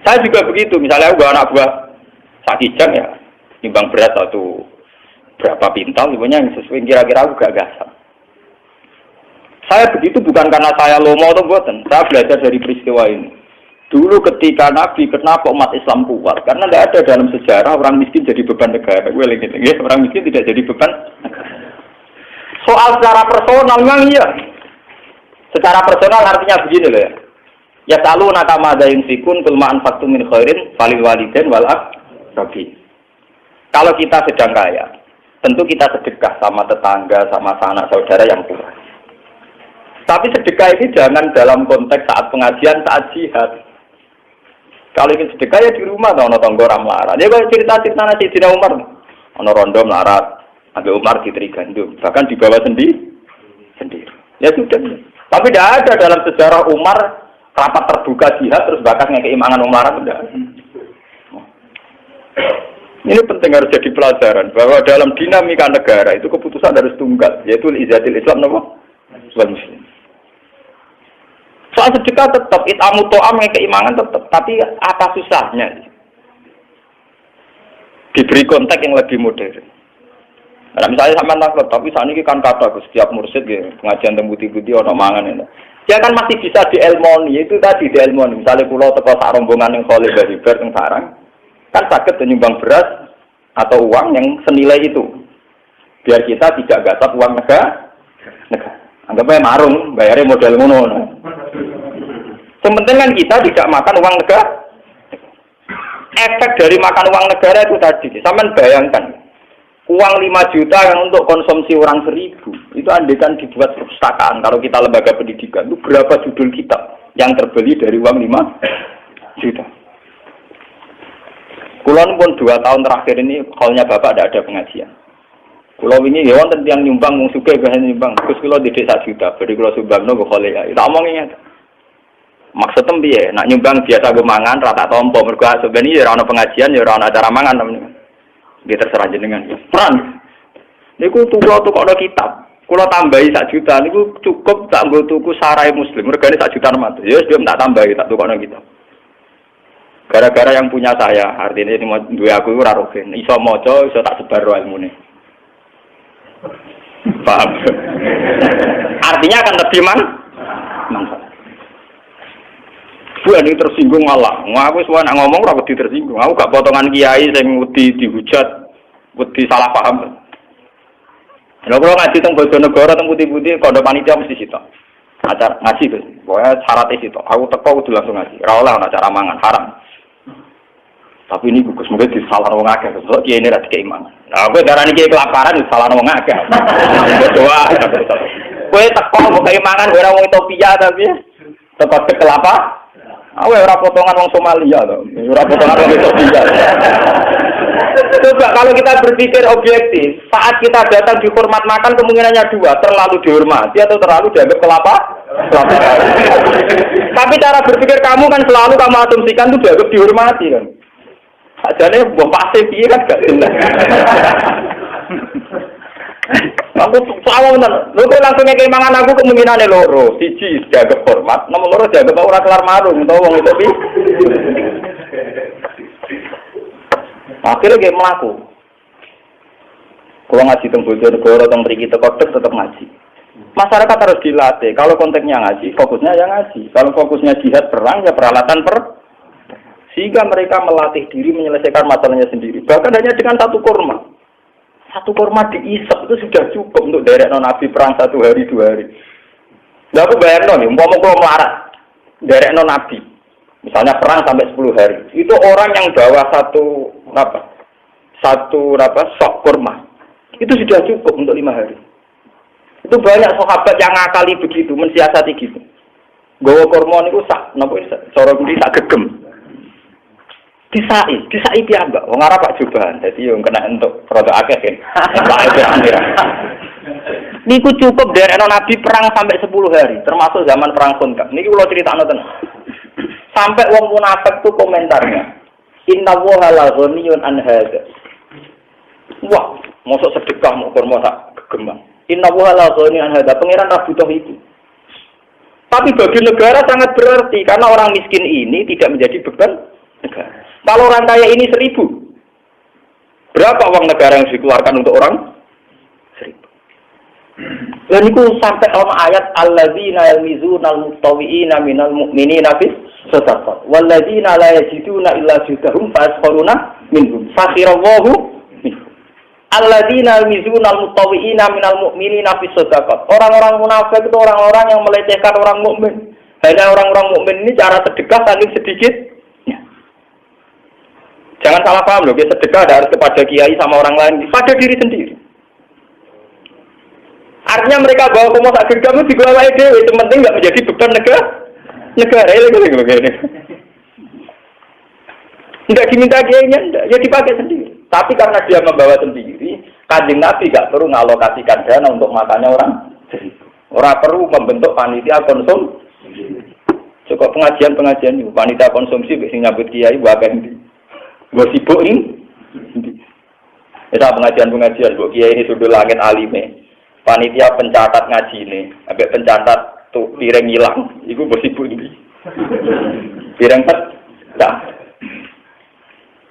Saya juga begitu. Misalnya aku anak buah sakijang ya, nimbang beras atau berapa pintal, sebenarnya yang sesuai kira-kira aku gak gasam. Saya begitu bukan karena saya lomo atau buatan. Saya belajar dari peristiwa ini. Dulu ketika Nabi, kenapa umat Islam kuat? Karena tidak ada dalam sejarah orang miskin jadi beban negara. Orang miskin tidak jadi beban negara. Soal secara personal memang iya. Secara personal artinya begini loh ya. Ya selalu nakama ada yang sikun kulmaan faktum min khairin falil waliden wal aqrabin. Kalau kita sedang kaya, tentu kita sedekah sama tetangga, sama sanak saudara yang kurang. Tapi sedekah ini jangan dalam konteks saat pengajian, saat jihad. Kalau ingin sedekah ya di rumah, ono tonggora melarat. Ya kalau cerita-cerita nasi Sayyidina Umar, ono rondo melarat, ambil Umar diteri gandum, bahkan dibawa sendiri. Ya sudah. Tapi tidak ada dalam sejarah Umar rapat terbuka jihad terus bahkan ngekei mangan melarat tidak. Ini penting harus jadi pelajaran bahwa dalam dinamika negara itu keputusan harus tunggal, yaitu izatil Islam nopo wal muslim. Soal sedekah tetap, itamu to'am keimangan tetap, tapi apa susahnya? Diberi konteks yang lebih modern. Nah, misalnya sama takut, tapi saat ini kan kata setiap mursyid ya, pengajian tembuti-buti ono mangan itu. Dia kan masih bisa dielmoni, itu tadi dielmoni. Misalnya pulau teko sak rombongan yang soleh dari ber yang sarang, kan sakit menyumbang beras atau uang yang senilai itu. Biar kita tidak gasap uang negara. Anggapnya marung, bayarnya modal ngono. Sementing kan kita tidak makan uang negara. Efek dari makan uang negara itu tadi, sampean bayangkan. Uang 5 juta yang untuk konsumsi orang 1000 itu andaikan dibuat perpustakaan. Kalau kita lembaga pendidikan itu berapa judul kitab yang terbeli dari uang 5 juta. Kulon pun 2 tahun terakhir ini kolnya bapak tidak ada pengajian. Kulo ini ya wonten tiyang nyumbang wong sugih bahan nyumbang. Terus kulo didik 1 juta, bari kulo sumbangno kok khole ya. Tak omongi ngene. Maksudnya piye? Nak nyumbang biasa gue mangan rata tompo mergo sebenarnya ya ora ono pengajian ya ora ono acara mangan namanya. Dia terserah jenengan. Peran. Niku tuku-tukokno kitab. Kulo tambahi 1 juta niku cukup tak nggo tuku Sarai Muslim. Regane 1 juta nemat. Ya wis tak tambahi tak tukokno kitab. Gara-gara yang punya saya, artinya ini duwe aku itu ora rogen. Iso maca, iso tak sebar ilmune. Paham? Artinya akan lebih manfaat. Gua ini tersinggung malah. Aku suwe nak ngomong ora wedi tersinggung. Aku gak potongan kiai sing wedi dihujat, wedi salah paham. Lha kula ngaji teng Bojonegoro teng putih-putih kondo panitia mesti sitok. Acara ngaji to. Pokoke syaratnya sitok. Aku teko kudu langsung ngaji. Ora oleh ana acara mangan, haram. Tapi ini gugus mungkin disalah wong akeh, kok kiai ini ra dikeiman. Nah, kowe darani kiai kelaparan disalah wong akeh. Doa. Kowe teko kok keimangan ora wong Ethiopia tapi teko kelapa. Awe ora potongan wong Somalia to. Ora potongan wong Ethiopia. Coba kalau kita berpikir objektif, saat kita datang dihormat makan kemungkinannya 2, terlalu dihormati atau terlalu dianggap kelapa. Tapi cara berpikir kamu kan selalu kamu asumsikan itu dianggap dihormati kan. Sajane mbok pasti piye kan gak jelas. Aku sawang tenan. Lho kok langsung ngekek mangan aku kemungkinane loro. Siji dianggap hormat, nomor loro dianggap ora kelar marung utawa wong itu pi. Akhirnya kayak melaku. Kalau ngaji teng Bojonegoro teng mriki teko tetap ngaji. Masyarakat harus dilatih. Kalau konteksnya ngaji, fokusnya ya ngaji. Kalau fokusnya jihad perang ya peralatan sehingga mereka melatih diri menyelesaikan masalahnya sendiri. Bahkan hanya dengan 1 kurma. 1 kurma diisap itu sudah cukup untuk derek Nabi perang 1 hari 2 hari. Nah aku bayangno nih, umpama kula melarat derek Nabi. Misalnya perang sampai 10 hari. Itu orang yang bawa satu sok kurma. Itu sudah cukup untuk 5 hari. Itu banyak sahabat yang ngakali begitu, mensiasati gitu. Gawa kurma niku sak napa cara ngendi sak gegem. Disai piyambak. Wong Arab Pak Jubahan. Dadi yo kena entuk rada akeh kan. Niku cukup derekno Nabi perang sampai 10 hari, termasuk zaman perang Khandaq. Niki kula critakno tenan. Sampai wong munafik tuh komentarnya. Inna woha la ghaniyun an hadza. Wah, mosok sedekah mau kurma sak gegem. Inna woha la ghaniyun an hadza. Pangeran ra butuh itu. Tapi bagi negara sangat berarti karena orang miskin ini tidak menjadi beban negara. Kalau orang kaya ini 1000, berapa uang negara yang dikeluarkan untuk orang 1000? Dan itu sampai ayat alladzina yalmizunal mutawwi'ina minal mu'minina bis shadaqat walladzina la yajiduna illa judahum fasqaruna minhum fakhirallahu minhum. Alladzina yalmizunal mutawwi'ina minal mu'minina bis shadaqat. Orang-orang munafik itu orang-orang yang melecehkan orang mukmin. Hanya orang-orang mukmin ini cara sedekah saling sedikit. Jangan salah paham loh, sedekah harus kepada kiai sama orang lain, pada diri sendiri. Artinya mereka bawa komo sak gegam itu digawe dhewe, itu penting enggak menjadi beban negara. Ini. Enggak diminta kiainya, ya dipakai sendiri. Tapi karena dia membawa sendiri, Kanjeng Nabi enggak perlu ngalokasikan dana untuk makannya orang. Orang perlu membentuk panitia konsum. Cukup pengajian itu, panitia konsumsi sing nyambut kiai wae ndi. Gue sibuk ini, kita pengajian bu kiai ini sudah langit alime, panitia pencatat ngaji ini, agak pencatat tuh piring hilang, itu gue sibuk ini, piring dah,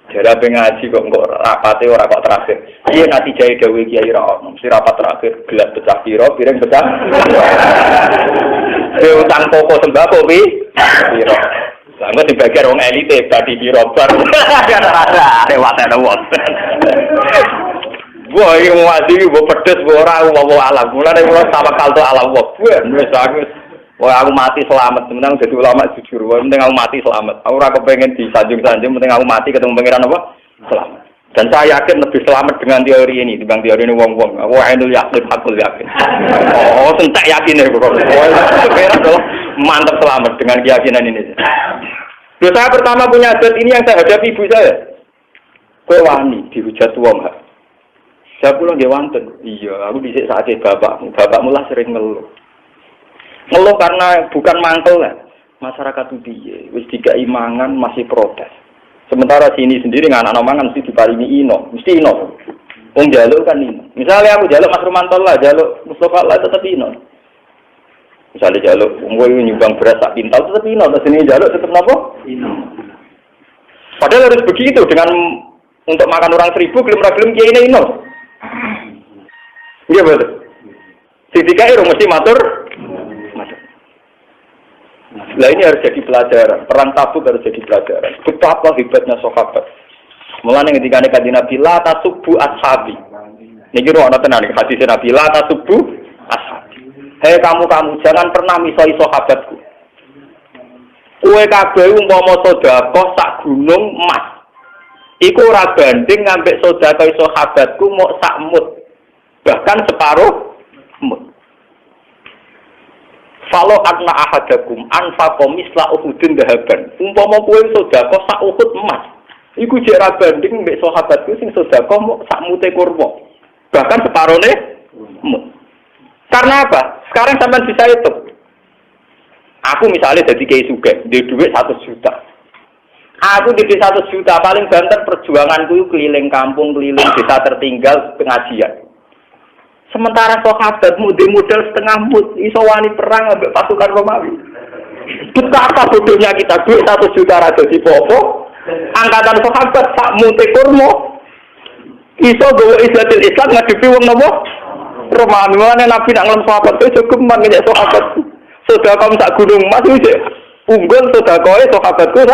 jadi pengaji kok rapatnya orang kok terakhir, iya nanti jahit dawe kiai rawon, si rapat terakhir gelas pecah piro, piring pecah, utang pokok sembako piro. Sanggup dibagian orang elite, tadi di robar. Ada lewat wong. Wah, ini mau ngaji, mau pedes, mau orang, mau alam. Mulai dari sama kalto alam wong. Wah, aku mati selamat. Sebenarnya jadi ulama jujur. Wah, penting aku mati selamat. Aku ora kepengen disanjung-sanjung. Penting aku mati ketemu pangeran apa? Selamat. Dan saya yakin lebih selamat dengan teori ini dibanding teori ini wong-wong. Aku ainul yakin, hakul yakin. Oh, sentak yakin ya kok. Oh, mantap selamat dengan keyakinan ini. Loh, saya pertama punya adat ini yang saya hadapi ibu saya. Kowe wani dihujat wong ha. Saya pulang dia wonten. Iya, aku dhisik sakit bapakmu. Bapakmu lah sering ngeluh. Ngeluh karena bukan mangkel lah. Masyarakat itu piye? Wis dikai mangan masih protes. Sementara sini sendiri anak-anak mangan mesti diparingi ino, mesti ino. Wong jaluk kan ino. Misalnya aku jaluk Mas Romanto lah, jaluk Mustafa lah tetap ino. Misalnya jaluk kowe nyumbang beras sak pintal tetap ino, terus ini jaluk tetap napa? Ino. Padahal harus begitu dengan untuk makan orang 1000 gelem-gelem kiai ini ino. Iya betul. Didikai mesti matur. Nah ini harus jadi pelajaran. Perang Tabuk harus jadi pelajaran. Betapa hebatnya sahabat. Mulane ketika Kanjeng Nabi la tasubbu ashabi. Niki ana tenan iki hadis Nabi la tasubbu ashabi. Hei kamu jangan pernah misoi sahabatku. Kowe kabeh umpama sedekah sak gunung emas. Iku ora banding ngambek sedekah sahabatku mok sak mut. Bahkan separuh mut. Falo anna ahadakum anfaqa misla uhudin dahaban. Umpama kowe sedekah sak uhud emas. Iku jek ra banding mbek sahabatku sing sedekah mok sak mute kurma. Bahkan separone mut. Karena apa? Sekarang sampean bisa hitung. Aku misalnya jadi kiai sugih, duwe duit 100 juta. Aku di 100 juta paling banter perjuanganku keliling kampung, keliling desa tertinggal pengajian. Sementara sahabat modal setengah mut, iso wani perang ambek pasukan Romawi. Betapa bodohnya kita, duit 100 juta ra dadi popo. Angkatan sahabat sak mute kurma. Iso gowo Islam ngadepi wong napa? Romawi. Mulane Nabi nak ngelem sahabat itu cukup menyek sahabat. Sedekah kaum sak gunung mas wis unggul sedekahe sahabatku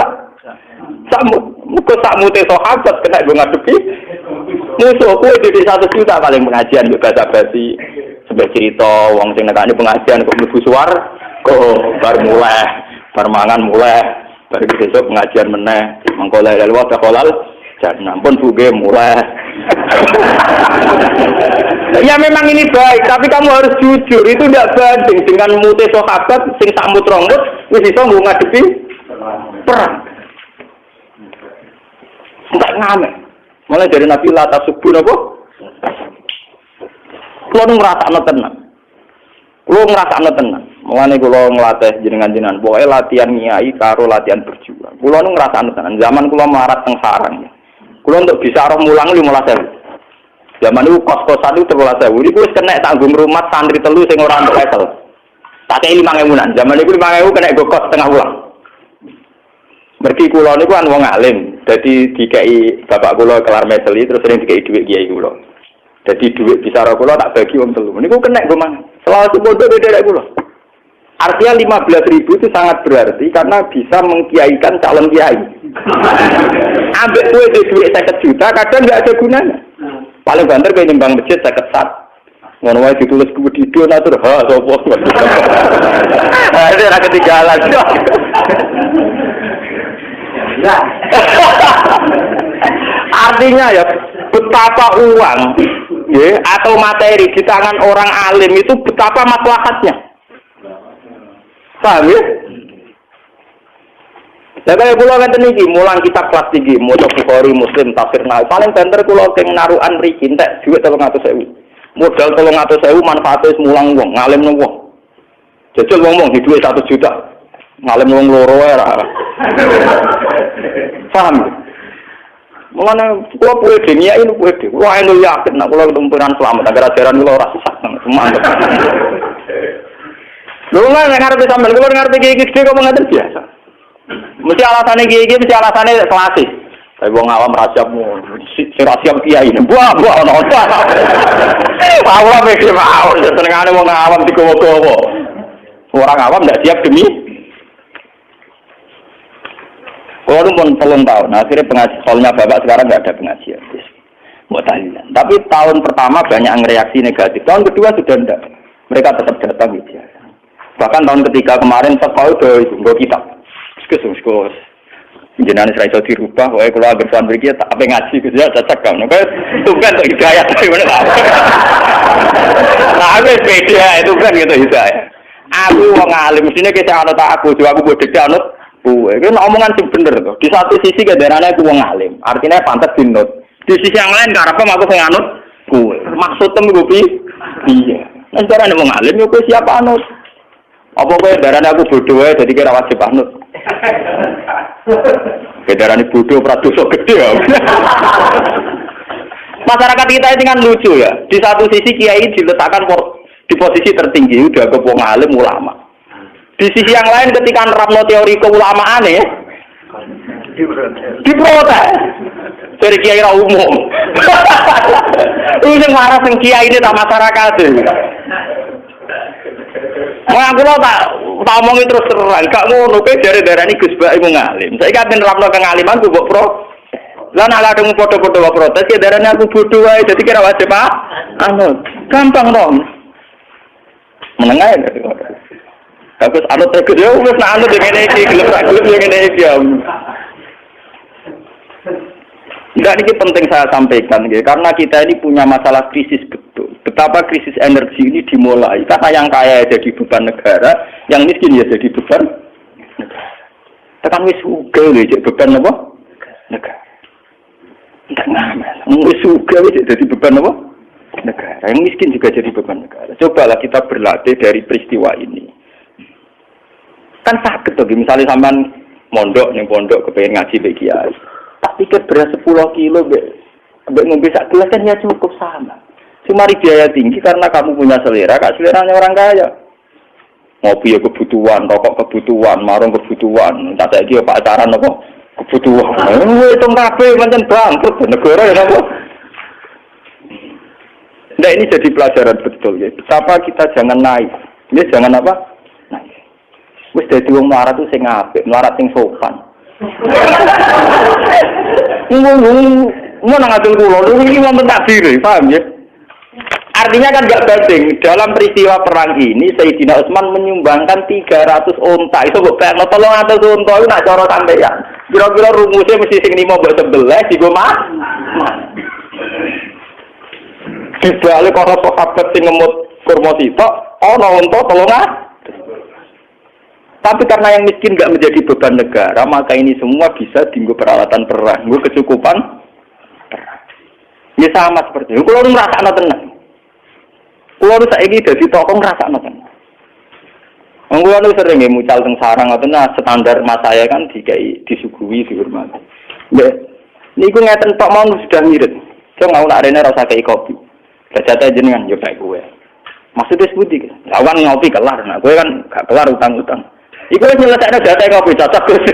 sak muga sak mute sahabat kena go ngadepi. Musuh kowe di 100 juta paling pengajian yo basa-basi sampai cerita wong sing nekane pengajian kok mlebu suar kok bar mulai bar mangan mulai bar besok pengajian meneh mengko lalu wa kolal jangan pun buge mulai. Ya memang ini baik tapi kamu harus jujur itu tidak banding dengan mute sahabat sing sak mut rambut wis iso ngadepi perang. Enggak ngamen. Mulai dari Nabi Lata Subuh apa? Kulo ngrasakno tenan. Mulane kulo nglatih jenengan-jenengan. Pokoke latihan nyai karo latihan berjuang. Kulo ngrasakno tenan. Zaman kulo melarat teng sarang. Kulo untuk bisa roh mulang 15.000. Zaman itu kos-kosan itu 13.000. Iku wis kena tanggung rumah santri telu sing ora entuk esel. Tak kei 5.000-an. Zaman iku 5.000 kena go kos setengah ulang. Mergi kula niku kan wong alim, dadi dikei bapak kula kelar meseli terus sering dikei dhuwit kiai kula. Dadi dhuwit bicara kula tak bagi wong telu. Niku kena go mang. Selawase bodoh beda dari kula. Artinya 15.000 itu sangat berarti karena bisa mengkiaikan calon kiai. Ambek kowe dhuwit 50 juta kadang enggak ada gunanya. Paling banter kowe nyembang masjid 50 sat. Ngono wae ditulis kuwi donatur ha sapa. Ada ra ketinggalan. Artinya ya betapa uang ya, atau materi di tangan orang alim itu betapa maslahatnya. Paham ya? Saya kula ngeten iki mulang kitab kelas tinggi, maca Bukhari, Muslim, tafsir Nawawi. Paling banter kula teng narukan mriki entek dhuwit 300.000. Modal 300.000 manfaate mulang wong, ngalim wong. Jajal wong di dhuwit 1 juta. Ngalim wong loro wae ra. Paham? Mulane kula pede niat ini pede. Kula eno yakin nek kula ketumpuran selamat agar ajaran kula ora sesat semangat. Lho nek ngarepe sampean kula ngarepe iki gede kok ngaten biasa. Mesti alasane iki mesti alasane klasik. Tapi wong awam rasiapmu, sing rasiap kiai. Buah ono apa. Awam iki mau senengane wong awam digowo-gowo. Orang awam ndak siap demi kalau pun 3 tahun, akhirnya pengajian, soalnya bapak sekarang nggak ada pengajian, buat tahlilan. Tapi tahun pertama banyak yang reaksi negatif, tahun kedua sudah enggak, mereka tetap datang gitu. Bahkan tahun ketiga kemarin sekolah udah itu, nggak kitab, Jenengan ora iso dirubah, wae kula anggere tuan mriki tak ape ngaji Gus ya cocok kan. Itu kan kok hidayah ta ngono ta. Nah, wis beda itu kan gitu hidayah. Aku wong alim mestine kita anut aku, aku bodhe anut kuwe. Iki omongan sing bener to. Di satu sisi kedarane aku wong alim, artinya pantes dinut. Di sisi yang lain karepe aku sing anut kuwe. Maksudem iku piye? Nek darane wong alim yo kowe siap anut. Apa kowe darane aku bodho wae dadi kira wajib anut. Kedarane bodho pradosa gede ya. Masyarakat kita ini kan lucu ya. Di satu sisi kiai diletakkan di posisi tertinggi, udah ke wong alim ulama. Di sisi yang lain ketika nerapno teori keulamaan ya, diprotes. Dari kiai ra umum. Itu sing marah sing kiai ini tak masyarakat. Mau aku lo tak omongi terus terang, gak ngono kowe jare-darani Gus Bak iku ngalim. Saiki kan nerapno kengaliman ku mbok pro. Lah nek kadung foto-foto protes ya darane aku bodho wae dadi kira wajib gampang dong. Menengah ya. Bagus anut tegur ya wis nak anut ngene iki gelem ngene iki ya. Enggak, ini penting saya sampaikan gitu, karena kita ini punya masalah krisis betul. Betapa krisis energi ini dimulai karena yang kaya jadi beban negara, yang miskin ya jadi beban negara. Tekan wis uga jadi beban apa? Negara. Enggak ngamal. Wis uga jadi beban apa? Negara. Yang miskin juga jadi beban negara. Cobalah kita berlatih dari peristiwa ini. Kan sakit tuh, misalnya sampean mondok ning pondok kepengen ngaji be kiai. Tak pikir beras 10 kilo, mbak ngombe sak gelas kan ya cukup sama. Cuma biaya tinggi karena kamu punya selera, kak seleranya orang kaya. Ngopi ya kebutuhan, rokok kebutuhan, marung kebutuhan, tak lagi ya pacaran apa kebutuhan. Itu kabeh pancen bangkrut negara ya apa. Nah ini jadi pelajaran betul ya. Betapa kita jangan naik, ya jangan apa? Naik. Wis dadi wong melarat tuh sing apik, melarat sing sopan. Mau ngadil kulo, ini wonten takdir, paham ya? Artinya kan gak banding. Dalam peristiwa perang ini, Sayyidina Utsman menyumbangkan 300 unta. Itu kok bayang, tolong atas unta itu nak cara sampeyan. Kira-kira rumusnya mesti sing 5 mbok 11, digo mah. Dibalik ana sahabat sing ngemut kurma sitok, ana unta tolong ah. Tapi karena yang miskin nggak menjadi beban negara, maka ini semua bisa dienggo peralatan perang, gue kecukupan perang. Ini sama seperti itu. Kalau merasa tenang, kalau saya ini dari tokoh merasa tenang. Kalau sering mucal teng sarang atau standar mas saya kan disuguhi dihormati. Ini gue ngeten tok mau sudah mirip. So nggak nak arena rasa kayak kopi. Terjata jenengan yo baik gue. Maksudnya seperti lawan ngopi kelar, nah gue kan gak kelar utang-utang. Iku wis nyelesaikno data ngopi cocok Gus.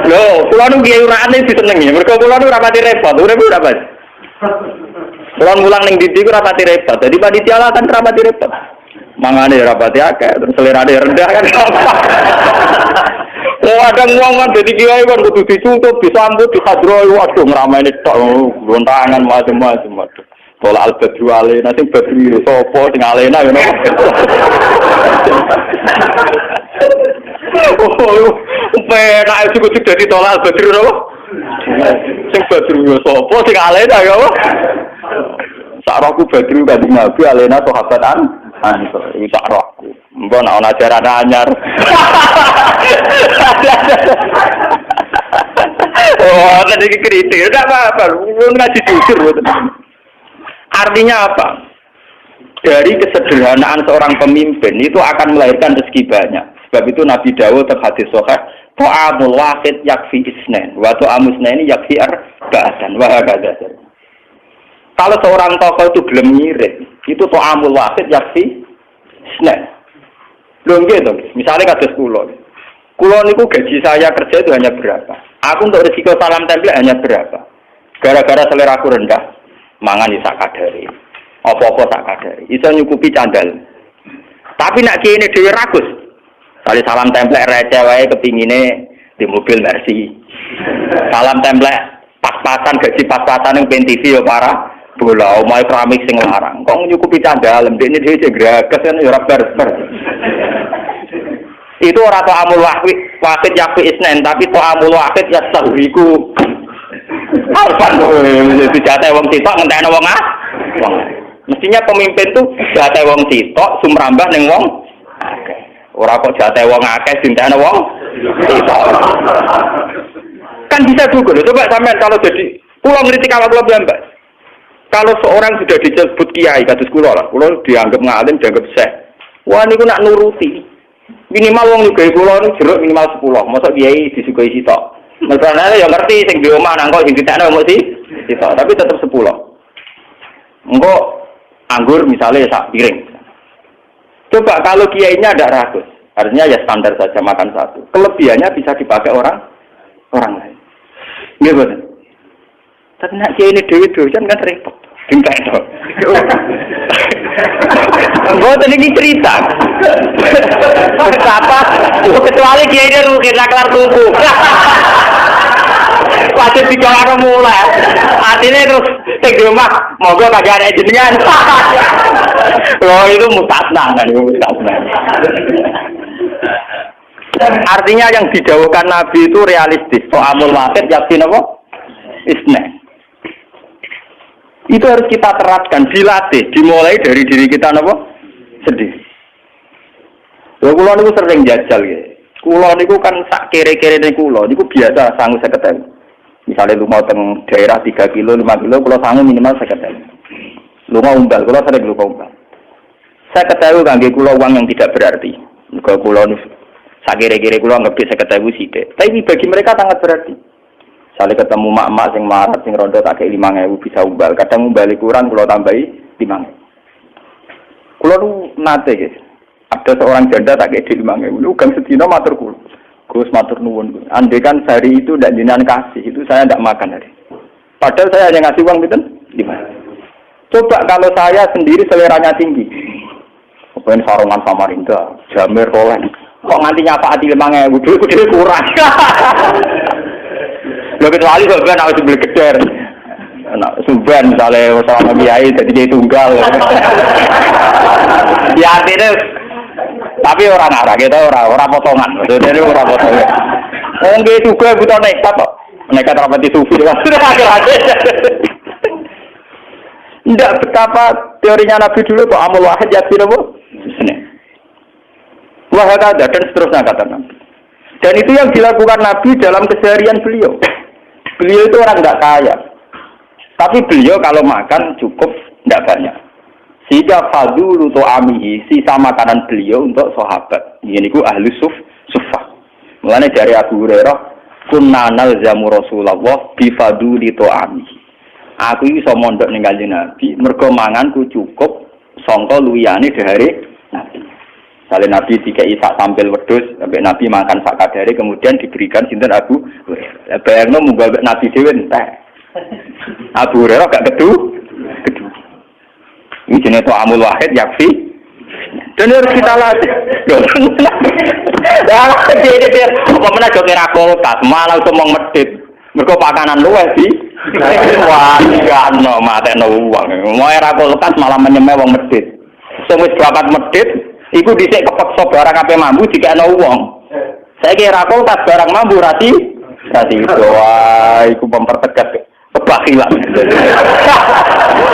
Lho, kula nu kiai urane disenengi. Mergo kula nu ora pati repot, urip ora pati. Kula mulang ning ndi-ndi ora pati repot. Dadi panitia lah kan ora pati repot. Mangane ora pati akeh, terus selerane rendah kan. Oh, ada wong kan dadi kiai kan kudu ditutup, disambut, dihadroi, waduh ngrameni tok, gontangan macam-macam. Pola al-badru alena, sing badru sopo, sing alena, you know. Oh, penak cukup jadi tolak al-badru, no? Sing badru sopo, sing alena, you know. Sakroku badru kan Nabi alena sahabatan, ini sakroku. Mbak nak ajaran anyar. Oh, tadi kritik, enggak apa-apa, ngaji jujur. Artinya apa? Dari kesederhanaan seorang pemimpin itu akan melahirkan rezeki banyak. Sebab itu Nabi Dawud terhadis sahih, ta'amul wahid yakfi isnain, wa ta'amus isnaini yakfi arba'atan, wa hakadha. Kalau seorang tokoh itu gelem nyirik, itu ta'amul wahid yakfi isnain. Lho nggih to, misalnya kados kula. Kula niku gaji saya kerja itu hanya berapa? Aku untuk resiko salam tempel hanya berapa? Gara-gara selera aku rendah. Mangan sak kadare. Apa-apa sak kadare. Iso nyukupi candal. Tapi nek kene dhewe ragus. Kali salam templek receh wae kepingine di mobil Mercy. Salam templek pas-pasan gaji pas-pasan ning Ben TV ya para bola omahe keramik sing larang. Kok nyukupi candal, ndekne dhewe sing gragas kan ya ora bar-bar. Itu ora ta'amul wahid yakfi isnen, tapi ta'amul wahid ya sawiku. Alfan itu jatah wong sitok ngentekno wong ah. Mestinya pemimpin tuh jatah wong sitok sumrambah ning wong akeh. Ora kok jatah wong akeh dintekno wong sitok. Kan bisa juga. Coba sampean kalau jadi kula ngritik awak kula piyambak. Kalau seorang sudah disebut kiai kados kula lah, kula dianggap ngalim, dianggap syekh. Wah niku nak nuruti. Minimal wong nyugai kula niku jeruk minimal 10. Mosok kiai disuguhi sitok. Mereka ya ngerti sing di omah nang kok sing ditakno mesti sitok, tapi tetap 10. Engko anggur misalnya sak piring. Coba kalau kiainya ada ragus, artinya ya standar saja makan satu. Kelebihannya bisa dipakai orang lain. Nggih betul. Tapi nak kiai ini dewi dojan kan repot. Tinggal itu. Mboten iki cerita. Betapa kecuali kiai ini rugi kelar tuku. Wajib digawe mulai. Artinya terus sing di rumah monggo kagak ada jenengan. Loh itu mustasna kan itu mustasna. Artinya yang dijauhkan Nabi itu realistis. So'amul wahid yakin apa? Isna. Itu harus kita terapkan, dilatih, dimulai dari diri kita apa? Sendiri. Lha kula niku sering jajal nggih. Kula niku kan sak kere-kerene kula niku biasa sangu 50.000. Misale lunga teng daerah 3 kilo, 5 kilo kula sangu minimal 50.000. Lunga umbal, kula sering lunga umbal. 50.000 kangge kula uang yang tidak berarti. Mergo kula niku sak kere-kere kula ngebit 50.000 sithik. Tapi bagi mereka sangat berarti. Sale ketemu mak-mak sing marat sing rondo tak kei 5.000 bisa umbal. Kadang umbali kurang kula tambahi 5.000. Kula nu nate guys. Ada seorang janda tak kei 5.000. Lu gang sedina matur kula. Gus matur nuwun. Andai kan sehari itu ndak jenengan kasih, itu saya ndak makan hari. Padahal saya hanya ngasih uang pinten? 5. Coba kalau saya sendiri seleranya tinggi. Kepen sarungan Samarinda, Jamir Rolen. Kok nganti nyapaati 5.000 dhewe kurang. Lha kecuali sampeyan nek sebel geder. Nek sumban misale sama kiai dadi tunggal. Ya artinya tapi orang arah kita orang potongan, maksudnya orang potongan. Nggih juga butuh nekat kok. Nekat rapati sufi kan. Ndak betapa teorinya Nabi dulu kok amul wahid ya apa? Wah ada dan seterusnya kata Nabi. Dan itu yang dilakukan Nabi dalam keseharian beliau. Beliau itu orang nggak kaya, tapi beliau kalau makan cukup nggak banyak. Sehingga fadulu to'amihi, sisa makanan beliau untuk sahabat. Ini ku ahli suffah. Mulanya dari Abu Hurairah, kunna nalzamu Rasulullah bifaduli to'amihi. Aku ini bisa mondok ninggalin Nabi, mergo manganku cukup, songko luyane dari Nabi. Misalnya Nabi dikai sak tampil wedhus, sampai Nabi makan sak kadare, kemudian diberikan sinten Abu Hurairah. Bayangno munggah Nabi dhewe entek. Abu Hurairah gak kedu. Ini jenis ta'amul wahid yakfi. Dan harus kita latih. Dia apa mana joki rakultas malah semong medit. Mergo pakanan luwih di. Wah, enggak no mateno uang. Mau rakultas malah menyemeh wong medit. Sing wis bakat medit iku dhisik kepeksa barang ape mambu dikene wong. Saiki rakultas barang mambu rati wah iku mempertegas kebakilan.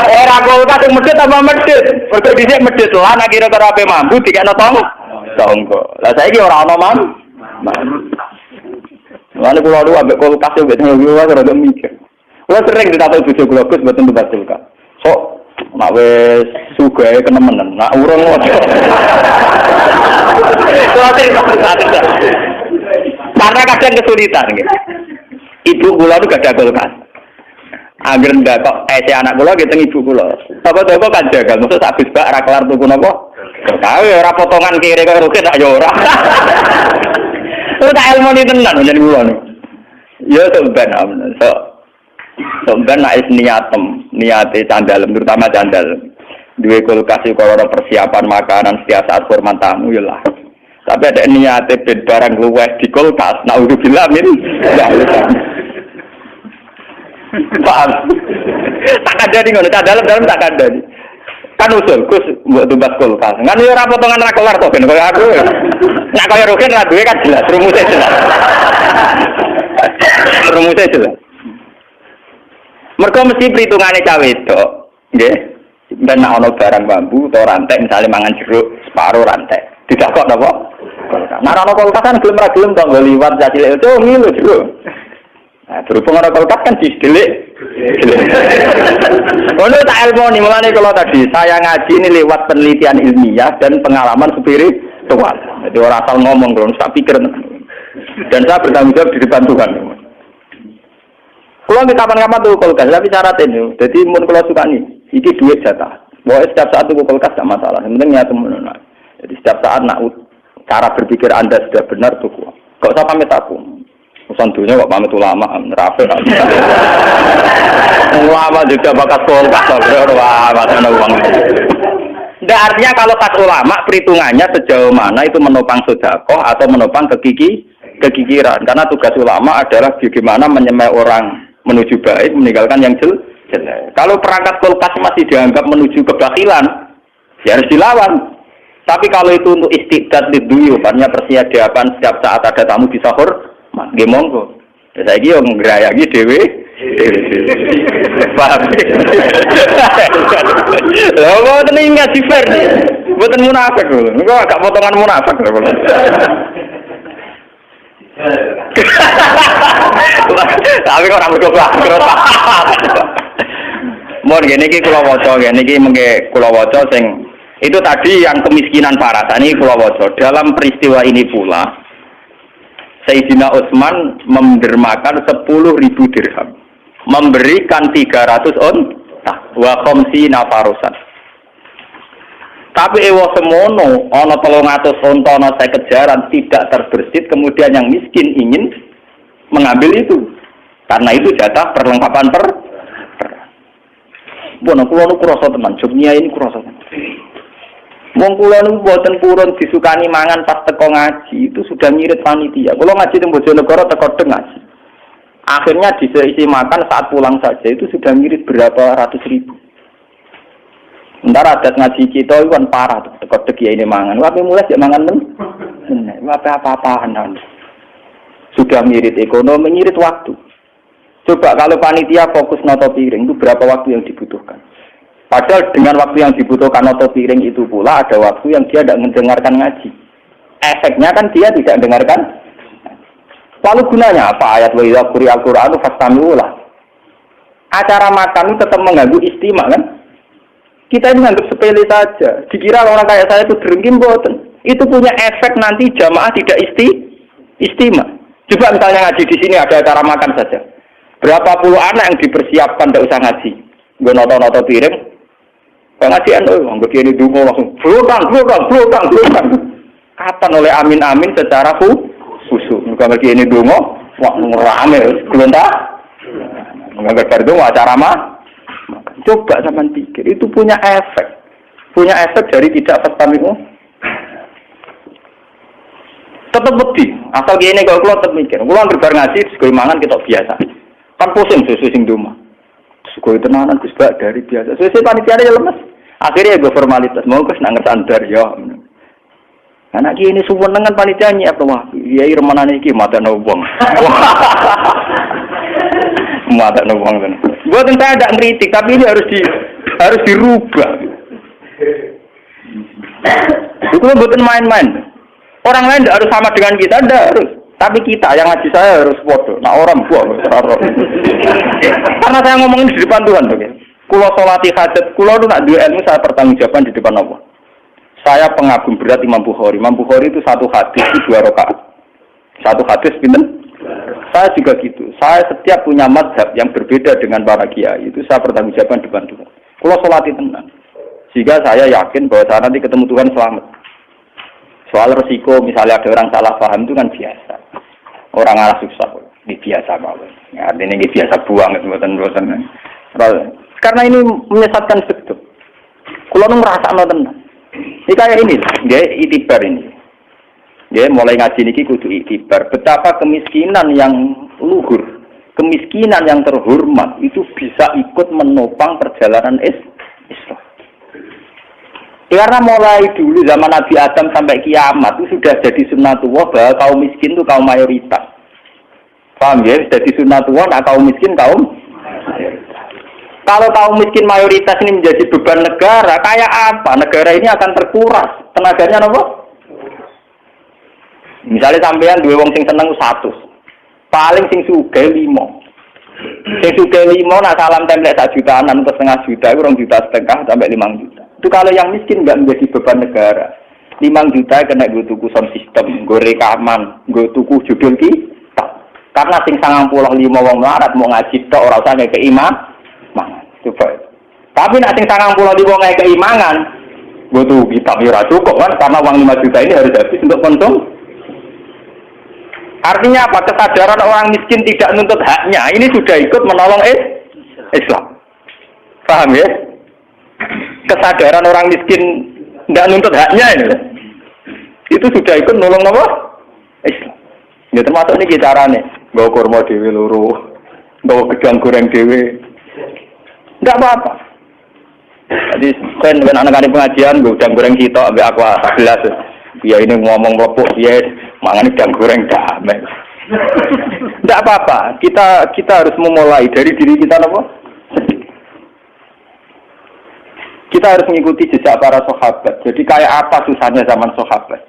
Era kulkas sing medhit apa medhit? Mergo dhisik medhit lan akhire karo ape mambu dikene tonggo. Lah saiki ora ana Lalu kula lu ambek kulkas yo wis ora rada mikir. Kula sering ditatuk bojo kula Gus mboten tugas kulkas. Sok nek wis sugahe kenemenen, nek urung ngono. Karena kadang kesulitan nggih. Ibu kula itu gak ada kulkas. Angger ndak kok anak kula gitu ibu kula. Apa-apa kan jaga, maksud habis bak ra kelar tuku napa? Kae ora potongan kiri kok rugi tak yo ora. Itu tak ilmu ni tenan jadi kula niku. Ya sampean amen. Sampean nek niate candalem terutama candal. Duwe kulkas iku ora persiapan makanan setiap saat hormat tamu ya lah. Tapi ada niate ben barang luweh di kulkas, naudzubillah min. Paham? Tak ada di ngono, dalam tak ada di. Kan usul Gus mbok tumbas kulkas. Kan yo ora potongan ra kelar to ben koyo aku. Nek koyo Rukin ra duwe kan jelas rumusnya jelas. Rumusnya jelas. Mergo mesti perhitungane cawe itu, nggih. Ben nek ana barang bambu utawa rantai misalnya mangan jeruk separo rantai. Tidak kok napa? Nah ana kulkas kan gelem ra gelem to nggo liwat cacilek itu ngilu jeruk. Nah, berhubung ana kulkas kan didelik. Ono tak ilmu nih, mulane kalau tadi saya ngaji ini lewat penelitian ilmiah dan pengalaman spiritual. Jadi orang asal ngomong dong, tak pikir. Dan saya bertanggung jawab di depan Tuhan. Kalau kapan-kapan tuh kulkas, tapi syaratnya itu. Jadi mun kalau suka nih, ini duit jatah. Bahwa setiap saat tuh kulkas tidak masalah. Yang penting nyata menunai. Jadi setiap saat nak cara berpikir Anda sudah benar tuh. Gak usah pamit aku. Urusan dunia kok pamit ulama, rapi. Ulama juga bakat kulkas, wah, macam uang. Nggak, artinya kalau kas ulama perhitungannya sejauh mana itu menopang sedekah atau menopang kegigiran. Karena tugas ulama adalah bagaimana menyemai orang menuju baik, meninggalkan yang jelek. Kalau perangkat kulkas masih dianggap menuju kebakilan, ya harus dilawan. Tapi kalau itu untuk istiqdat liduyuf, artinya persiapan setiap saat ada tamu di sahur, nggih monggo. Saya iki yo ngrayaki dhewe. Paham. Lha kok tenan ngaji fair. Mboten munafik lho. Engko agak potongan munafik lho. Tapi kok ora mergo bangkrut. Mun ngene iki kula waca, ngene iki mengke kula waca sing itu tadi yang kemiskinan parah. Tadi kula waca dalam peristiwa ini pula Sayyidina Utsman mendermakan 10.000 dirham. Memberikan 300 unta wa khamsina farusan. Tapi ewa semono ana 300 unta ana 50 jaran tidak terbersit, kemudian yang miskin ingin mengambil itu. Karena itu jatah perlengkapan Bono kula nu krasa tenan, jognya ini krasa tenan. Wong kula niku mboten purun disukani mangan pas teko ngaji, itu sudah ngirit panitia. Kula ngaji teng Bojonegoro teko teng ngaji. Akhirnya diisi makan saat pulang saja itu sudah ngirit berapa ratus ribu. Entar adat ngaji kita itu kan parah tuh, teko deki ini mangan. Wae mulai sik mangan men. Apa-apaan. Sudah ngirit ekonomi, ngirit waktu. Coba kalau panitia fokus noto piring itu berapa waktu yang dibutuhkan? Padahal dengan waktu yang dibutuhkan noto piring itu pula ada waktu yang dia tidak mendengarkan ngaji. Efeknya kan dia tidak mendengarkan. Lalu gunanya apa? Ayat wa idza quri'a al-Qur'anu fastami'ulah. Acara makan itu tetap mengganggu istimak kan? Kita ini menganggap sepele saja. Dikira orang kayak saya itu dengkin boten. Itu punya efek nanti jamaah tidak istimak. Coba misalnya ngaji di sini ada acara makan saja. Berapa puluh anak yang dipersiapkan tidak usah ngaji. Gue noto-noto piring. Pengajian anggap ini dungo langsung blotang. Kapan oleh amin secara khusyuk. Kalau ini dungo, wah rame, gelontak. Menganggap itu acara coba sampean pikir, itu punya efek dari tidak pastamiku. Tetap bukti, asal gini kalau keluar tetap mikir. Keluar berbar ngaji, sekali mangan kita biasa. Kan pusing susu sing duma. Sekali tenanan Gus Bak dari biasa. Susu panitia ada lemes. Akhirnya gue formalitas, mau Gus nak ngersandar ya. Anak ini suwun dengan panitia nyiap wah. Iya remanane iki matane wong. Matane wong kan. Gua tentu ada ngritik, tapi ini harus dirubah. Itu bukan main-main. Orang lain tidak harus sama dengan kita, tidak harus. Tapi kita yang ngaji saya harus bodoh. Nah orang buang. Karena saya ngomongin di depan Tuhan, oke. Kulo sholati hajat, kulo itu nak dua ilmu saya pertanggungjaban di depan Allah. Saya pengagum berat Imam Bukhari. Imam Bukhari itu satu hadis itu 2 rakaat. Satu hadis pinten? Saya juga gitu. Saya setiap punya mazhab yang berbeda dengan para kiai itu saya pertanggungjaban di depan Tuhan. Kulo sholati tenang. Sehingga saya yakin bahwa saya nanti ketemu Tuhan selamat. Soal resiko misalnya ada orang salah paham itu kan biasa. Orang arah susah, ini biasa banget. Ya, artinya ini biasa buang, boten. Karena ini menyesatkan betul. Kalau nu merasa tenang. Ini kayak ini, dia itibar ini. Dia mulai ngaji niki kudu itibar. Betapa kemiskinan yang luhur, kemiskinan yang terhormat itu bisa ikut menopang perjalanan Islam. Karena mulai dulu zaman Nabi Adam sampai kiamat itu sudah jadi sunnatullah bahwa kaum miskin itu kaum mayoritas. Paham ya? Jadi sunnatullah, nah kaum miskin kaum mayoritas. Kalau kaum miskin mayoritas ini menjadi beban negara, kayak apa? Negara ini akan terkuras. Tenaganya apa? Misalnya sampean dua wong sing seneng 100. Paling sing sugih 5. Sing sugih 5 nak salam template 1 jutaan atau setengah juta, 2,5 juta sampai 5 juta. Itu kalau yang miskin nggak menjadi beban negara. 5 juta kena gue tuku sound system, gue rekaman, gue tuku judul kita. Karena sing 95 wong melarat mau ngaji tok ora usah ngeke imangan. Coba. Tapi nak sing 95 wong ngeke imangan, gue tuku kitab ora cukup kan karena uang 5 juta ini harus habis untuk konsum. Artinya apa? Kesadaran orang miskin tidak menuntut haknya. Ini sudah ikut menolong Islam. Paham ya? Kesadaran orang miskin tidak nuntut haknya ini. Itu sudah ikut nolong apa? Islam. Ya termasuk ini caranya. Bawa kurma dewe loro. Bawa gedang goreng dewe. Tidak apa-apa. Jadi kan anak-anak pengajian bawa gedang goreng kita ambil aqua 11. Ya ini ngomong lepuk ya mangan gedang goreng damai. Tidak apa-apa. Kita harus memulai dari diri kita apa? Kita harus mengikuti jejak para sahabat. Jadi kayak apa susahnya zaman sahabat?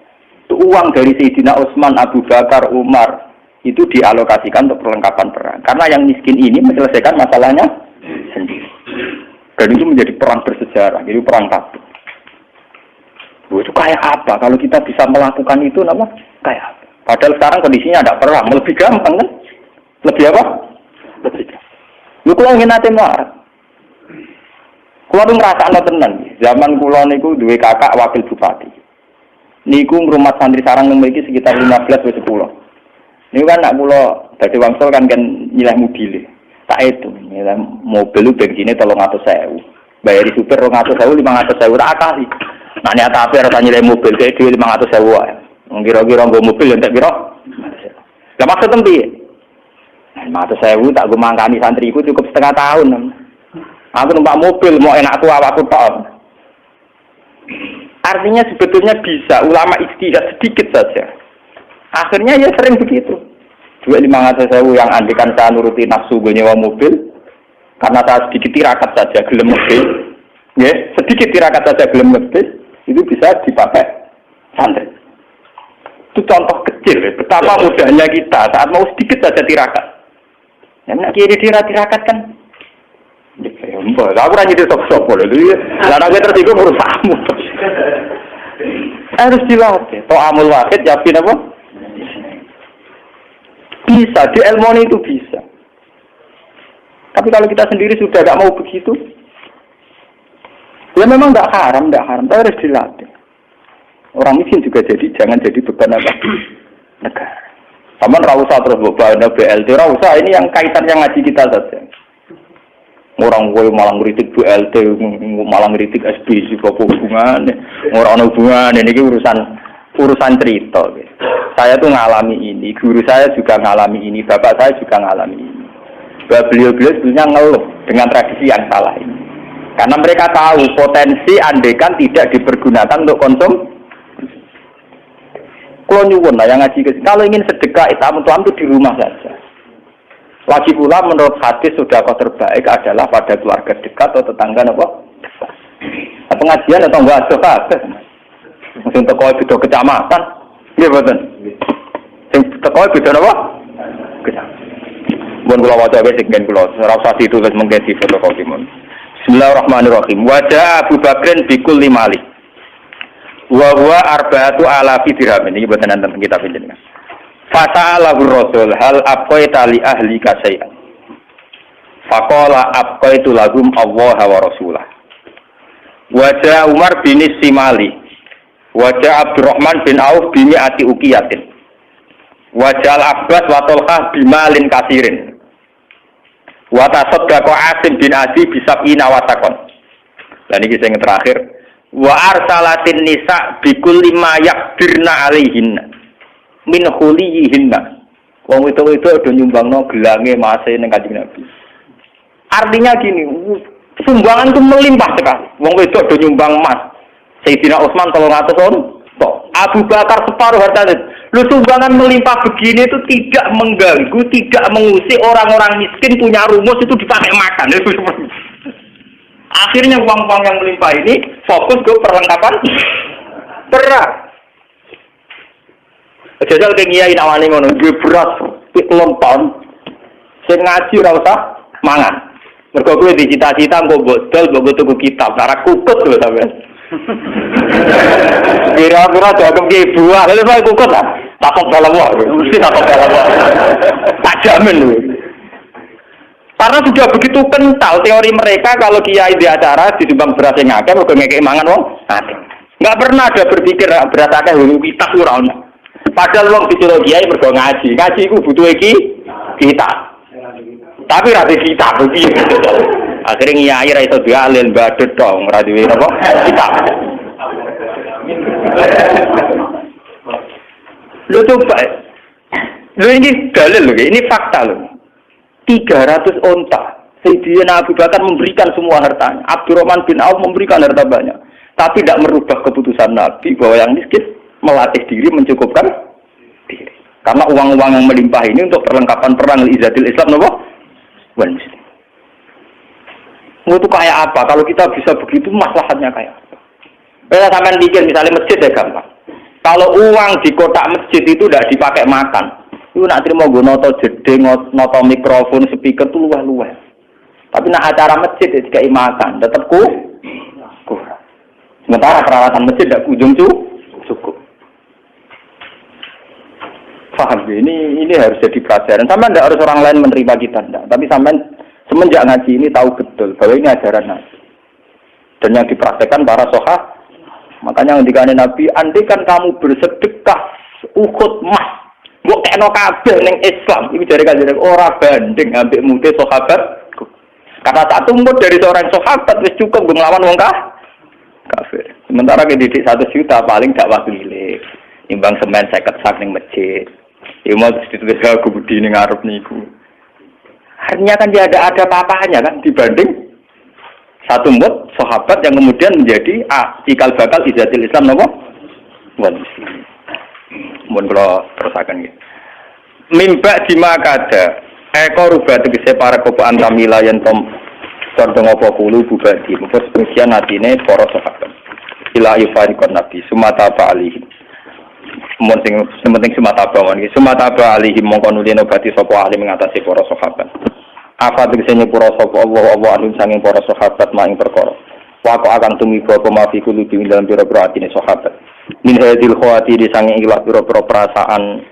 Itu uang dari Sayyidina Utsman, Abu Bakar, Umar itu dialokasikan untuk perlengkapan perang. Karena yang miskin ini menyelesaikan masalahnya sendiri. Dan itu menjadi perang bersejarah, jadi perang Tabuk. Itu kayak apa? Kalau kita bisa melakukan itu, nama kayak apa? Padahal sekarang kondisinya ada perang, lebih gampang kan? Lebih apa? Lebih gampang. Lu kalau ingin nanti marah. Kulo tuh ngrasakno tenan. Zaman kulo niku duwe kakak wakil bupati. Niku ngrumat santri sarang memiliki sekitar 15 ke 10. Niku kan nak kulo dadi wangsul kan nyilah mobil. Tak itu, nyilah mobil bensine 300.000. Bayari supir 200.000, 500.000 tak akali. Nah niat ape ora nyilah mobil kae dhewe 500.000 wae. Kira-kira nggo mobil entek pira? Lah maksud piye? 500.000 tak go mangkani santriku cukup setengah tahun. Aku numpak mobil, mau enakku awakku tok. Artinya sebetulnya bisa, ulama ijtihad sedikit saja. Akhirnya ya sering begitu. 500.000 yang andikan saya nuruti nafsu gue nyewa mobil, karena saya sedikit tirakat saja gelem mobil, ya sedikit tirakat saja gelem mobil, itu bisa dipakai santri. Itu contoh kecil, betapa mudahnya kita saat mau sedikit saja tirakat. Yang nak kiri tirakat kan? Aku rasa itu sok-sok boleh. Karena gue tersinggung urusanmu. Harus dilatih. To'amul wahid yakin apa? Bisa, di ilmu itu bisa. Tapi kalau kita sendiri sudah tidak mau begitu, ya memang tidak haram. Tapi harus dilatih. Orang miskin juga jangan jadi beban apa? Negara. Sama rawusah terus beban BLT, rawusah ini yang kaitannya ngaji kita saja. Orang gue malah ngeritik BLT, malah ngeritik SBC, apa hubungannya? Orang hubungan ini urusan cerita. Saya tuh ngalami ini, guru saya juga ngalami ini, bapak saya juga ngalami ini. Beliau-beliau sebenarnya ngeluh dengan tradisi yang salah ini. Karena mereka tahu potensi andekan tidak dipergunakan untuk konsum. Kalau nyuwun lah yang ngaji ke sini, kalau ingin sedekah itu di rumah saja. Lagi pula menurut hadis sedekah terbaik adalah pada keluarga dekat atau tetangga apa? Dekat. Pengajian atau enggak ada. Mungkin teko beda kecamatan. Nggih mboten. Sing teko beda apa? Kecamatan. Mun kula waca wis sing kula ora usah ditulis mengke di fotokopi mon. Bismillahirrahmanirrahim. Wajah Abu Bakrin bikul limali. Wa huwa arba'atu alafi dirham. Ini mboten nonton kitab jenengan. Fasa'alahu Rasul hal abqaita li ahli kasai'an. Faqala abqaitu lahum Allah wa Rasulah. Wajah Umar bin Simali. Wajah Abdurrahman bin Auf bin Ati Uqiyatin. Wajah Al-Abbas wa Talhah bimalin kasirin. Wa tasaddaqa Asim bin Adi bisab'ina wasaqon. Dan ini yang terakhir. Wa arsalatin nisa bikulli ma yakbirna alaihinna. Min khuliyihinna. Wong itu udah nyumbangno gelange mase ning Kanjeng Nabi. Artinya gini, sumbangan itu melimpah sekali. Wong wedok udah nyumbang emas. Sayyidina Utsman 300 onta. Abu Bakar separuh hartanya. Lu sumbangan melimpah begini itu tidak mengganggu, tidak mengusik orang-orang miskin punya rumus itu dipakai makan. Akhirnya uang-uang yang melimpah ini fokus ke perlengkapan perang. Jajal ke ngiyai nawani ngono, duwe beras telung ton. Sing ngaji ora usah mangan. Mergo kowe dicita-cita engko bodol, mbok tuku kitab, ora kukut lho sampean. Kira-kira dagem ki buah, lha saya kukut ta? Takok dalam wae, mesti takok dalam wae. Tak jamin lho. Karena sudah begitu kental teori mereka kalau kiai di acara disumbang beras yang akeh mergo ngekek mangan wong akeh. Enggak pernah ada berpikir beras akeh kita ora ono. Padahal wong disuruh kiai mergo ngaji. Ngaji iku butuh kita. Tapi ra kita piye. Akhire kiai ra iso dialil badhet dong, ora duwe apa? Kita. Lu coba. Lu ini dalil lho, ini fakta lho. 300 onta. Sayyidina Abu Bakar memberikan semua hartanya. Abdurrahman bin Auf memberikan harta banyak. Tapi tidak merubah keputusan Nabi bahwa yang miskin melatih diri mencukupkan diri. Karena uang-uang yang melimpah ini untuk perlengkapan perang izatil Islam nopo? Wan muslim. Itu kayak apa? Kalau kita bisa begitu maslahatnya kayak apa? Kita sampean pikir misalnya masjid ya gampang. Kalau uang di kotak masjid itu tidak dipakai makan. Itu nak terima gue noto jeding, noto mikrofon, speaker tuh luah-luah. Tapi nak acara masjid ya dikai makan, tetap kurang. Sementara peralatan masjid tidak kunjung cukup. Paham ya? Ini harus jadi pelajaran. Sampai tidak harus orang lain menerima kita, enggak. Tapi sampai semenjak ngaji ini tahu betul bahwa ini ajaran Nabi. Dan yang dipraktekkan para sahabat. Makanya ketika Nabi, andai kan kamu bersedekah Uhud emas. Mbok kena kabeh ning Islam iki dari kanjeng ora banding ambek mute sahabat. Karena satu umur dari seorang sahabat wis cukup nglawan wong kafir. Sementara ke didik 1 juta paling dakwah keliling. Imbang semen 50 sak ning masjid. Ya mau ditulis aku budi ning ngarep niku. Artinya kan dia ada apa-apanya kan dibanding satu umur sahabat yang kemudian menjadi cikal bakal izatil Islam napa? Wal muslim. Mun kula terusaken nggih. Mimba dimakada eko rubah tegese para kopo antamila yen tom condong apa kulo bubadi mung sebagian atine para sahabat. Ila yufariqon nabi sumata ba alihim. Mun sing penting sumata ba niki sumata ba alihim mongko nulino bati sapa ahli mengatasi para sahabat. Apa tegese nyepura sapa Allah alun sanging para sahabat maing perkara. Wako akan tumiba apa mafi kulo di dalam pira-pira atine sahabat. Min hadil khawati di sanging ikhlas pira-pira perasaan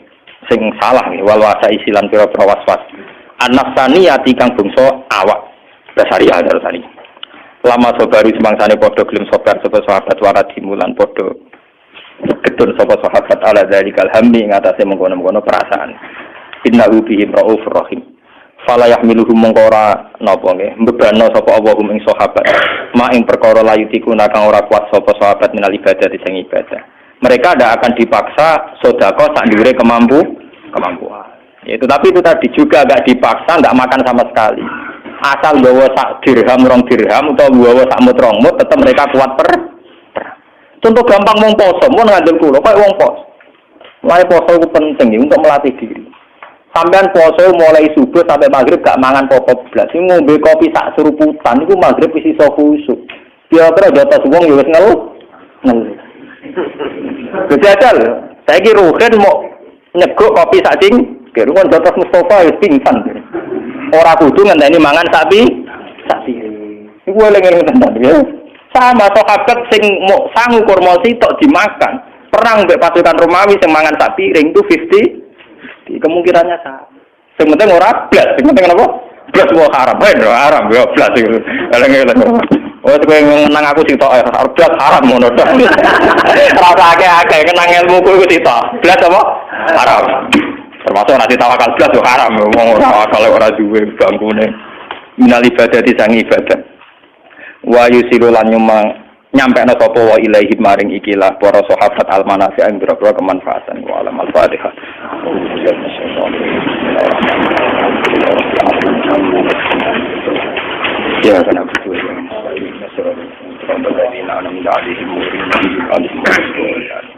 sing salah wal wasa isilan pira-pira waswas. An-nafsani ati kang bangsa awak. Dasari adar tadi. Lama sobaru semangsane padha gelem sabar sapa sahabat warat dimulan padha ketun sapa sahabat ala zalikal hammi ing atase mengkono-mengkono perasaan. Innahu bihim raufur rahim. Fala yahmiluhum mongko ora napa nggih mbebano sapa Allahum ing sahabat ma ing perkara layutiku kang ora kuat sapa sahabat minal ibadah sing ibadah. Mereka tidak akan dipaksa sedekah sak dhuwure kemampuan. Itu tapi itu tadi juga enggak dipaksa, enggak makan sama sekali. Asal bawa sak dirham, 2 dirham atau bawa sak mut 2 mut tetap mereka kuat Contoh gampang wong poso, mun ngandel kula kaya wong poso. Mulai poso itu penting untuk melatih diri. Sampean poso mulai subuh sampai maghrib gak mangan pokok blas. Sing ngombe kopi sak seruputan iku maghrib wis iso khusuk. Kira-kira jotos wong ya wis ngeluh. Kejajal, saiki Ruhin mau nyeguk kopi sak sing, kira kon jotos Mustafa wis pingsan. Ora kudu ngenteni mangan sapi. Iku eling-eling tenan ya. Sama sahabat sing mau sangu kurma sitok dimakan. Perang mbek pasukan Romawi sing mangan sak piring itu 50. Kemungkinannya sama. Yang penting ora blas, yang penting apa? Blas wae haram, haram ya blas iku. Eleng-eleng. Oh, kowe menang aku sitok blas haram ngono tok. Rasa akeh-akeh kenang ilmu kuwi sitok. Blas apa? Haram. Termasuk nanti tawakal blas yo haram. Wong ora kalau ora duwe bangkune. Minal ibadah disang ibadah. Wa yusiru lan nyampekno sapa wa ilaihi maring ikilah para sahabat almanafi ing boro-boro kemanfaatan wa alam al-fatihah. Ya kana betul. الذين أنعمت عليهم غير المغضوب عليهم ولا الضالين.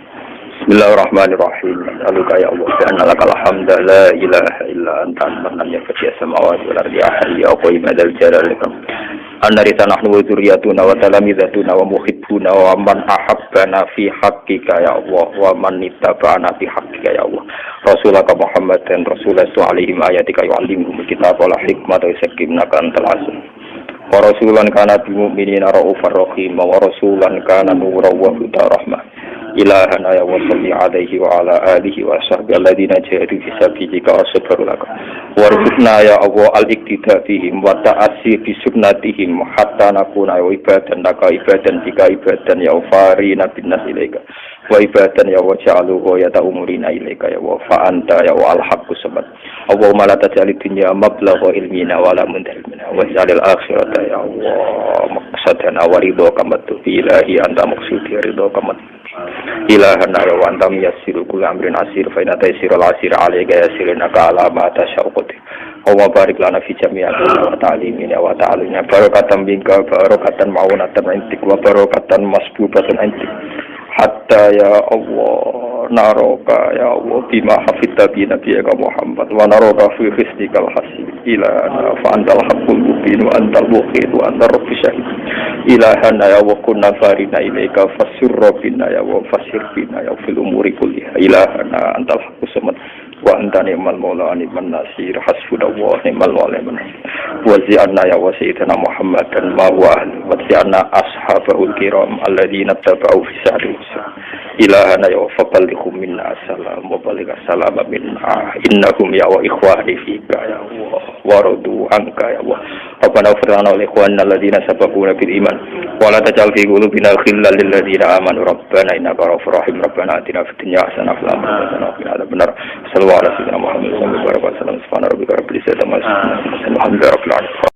بسم الله الرحمن الرحيم. أسألك يا الله بأن لك الحمد لا إله إلا أنت المنان يا بديع السماوات والأرض يا حي يا قيوم ذا الجلال والإكرام. أن رثنا نحن وذريتنا وتلامذتنا ومحبنا ومن أحبنا في حقك يا الله ومن اتبعنا في حقك يا الله. رسولك محمد رسول الله عليهم آياتك يعلمهم الكتاب والحكمة ويزكيهم أنت العزيز. ورسولا كان بالمؤمنين رؤوفا رحيما ورسولا كان نورا وهدى رحمة. إلهنا يا وصل عليه وعلى آله وصحبه الذين جاهدوا في سبيلك وصبروا لك وارزقنا يا الله الاقتداء بهم والتأسي بسنتهم حتى نكون عبادا لك عبادا بك عبادا يا فارين بالناس إليك وعبادا يا وجعلوا غاية أمورنا إليك يا فأنت يا الحق الصمد. اللهم لا تجعل الدنيا مبلغ علمنا ولا منتهى علمنا واجعل الآخرة يا الله مقصدنا ورضاك مطلوب إلهي أنت مقصودي رضاك مطلوب إلهنا يا وأنت ميسر كل أمر عسير فإن تيسير العسير عليك يسيرنك على ما تشاء قدير. اللهم بارك لنا في جميع وتعليمنا وتعلمنا بركة منك بركة معونة عندك وبركة مسبوبة عندك حتى يا الله نراك يا الله بما حفظت بنبيك محمد ونراك في حسنك الحسين إلهنا فأنت الحق المبين وأنت الموقظ وأنت الرب الشهيد. إلهنا يا الله كنا فارنا إليك فسر بنا يا الله فسر بنا يا في الأمور كلها. إلهنا أنت الحق الصمد وأنت نعم المولى نعم النصير حسبنا الله نعم الولي من وزعنا يا سيدنا محمد ما هو أهل وزعنا أصحابه الكرام الذين اتبعوا في سعر الإسلام. إلهنا يا فبلغهم منا السلام وبلغ السلام منا إنهم يا إخواني فيك يا الله ورضوا عنك يا الله. ربنا اغفر لنا ولإخواننا الذين سبقونا بالإيمان ولا تجعل في قلوبنا غلا للذين آمنوا ربنا إنك رؤوف رحيم. ربنا آتنا في الدنيا حسنة وفي الآخرة حسنة وقنا عذاب النار. صلى الله على سيدنا محمد وعلى آله وصحبه وسلم. سبحان ربك رب العزة عما يصفون والحمد لله رب العالمين.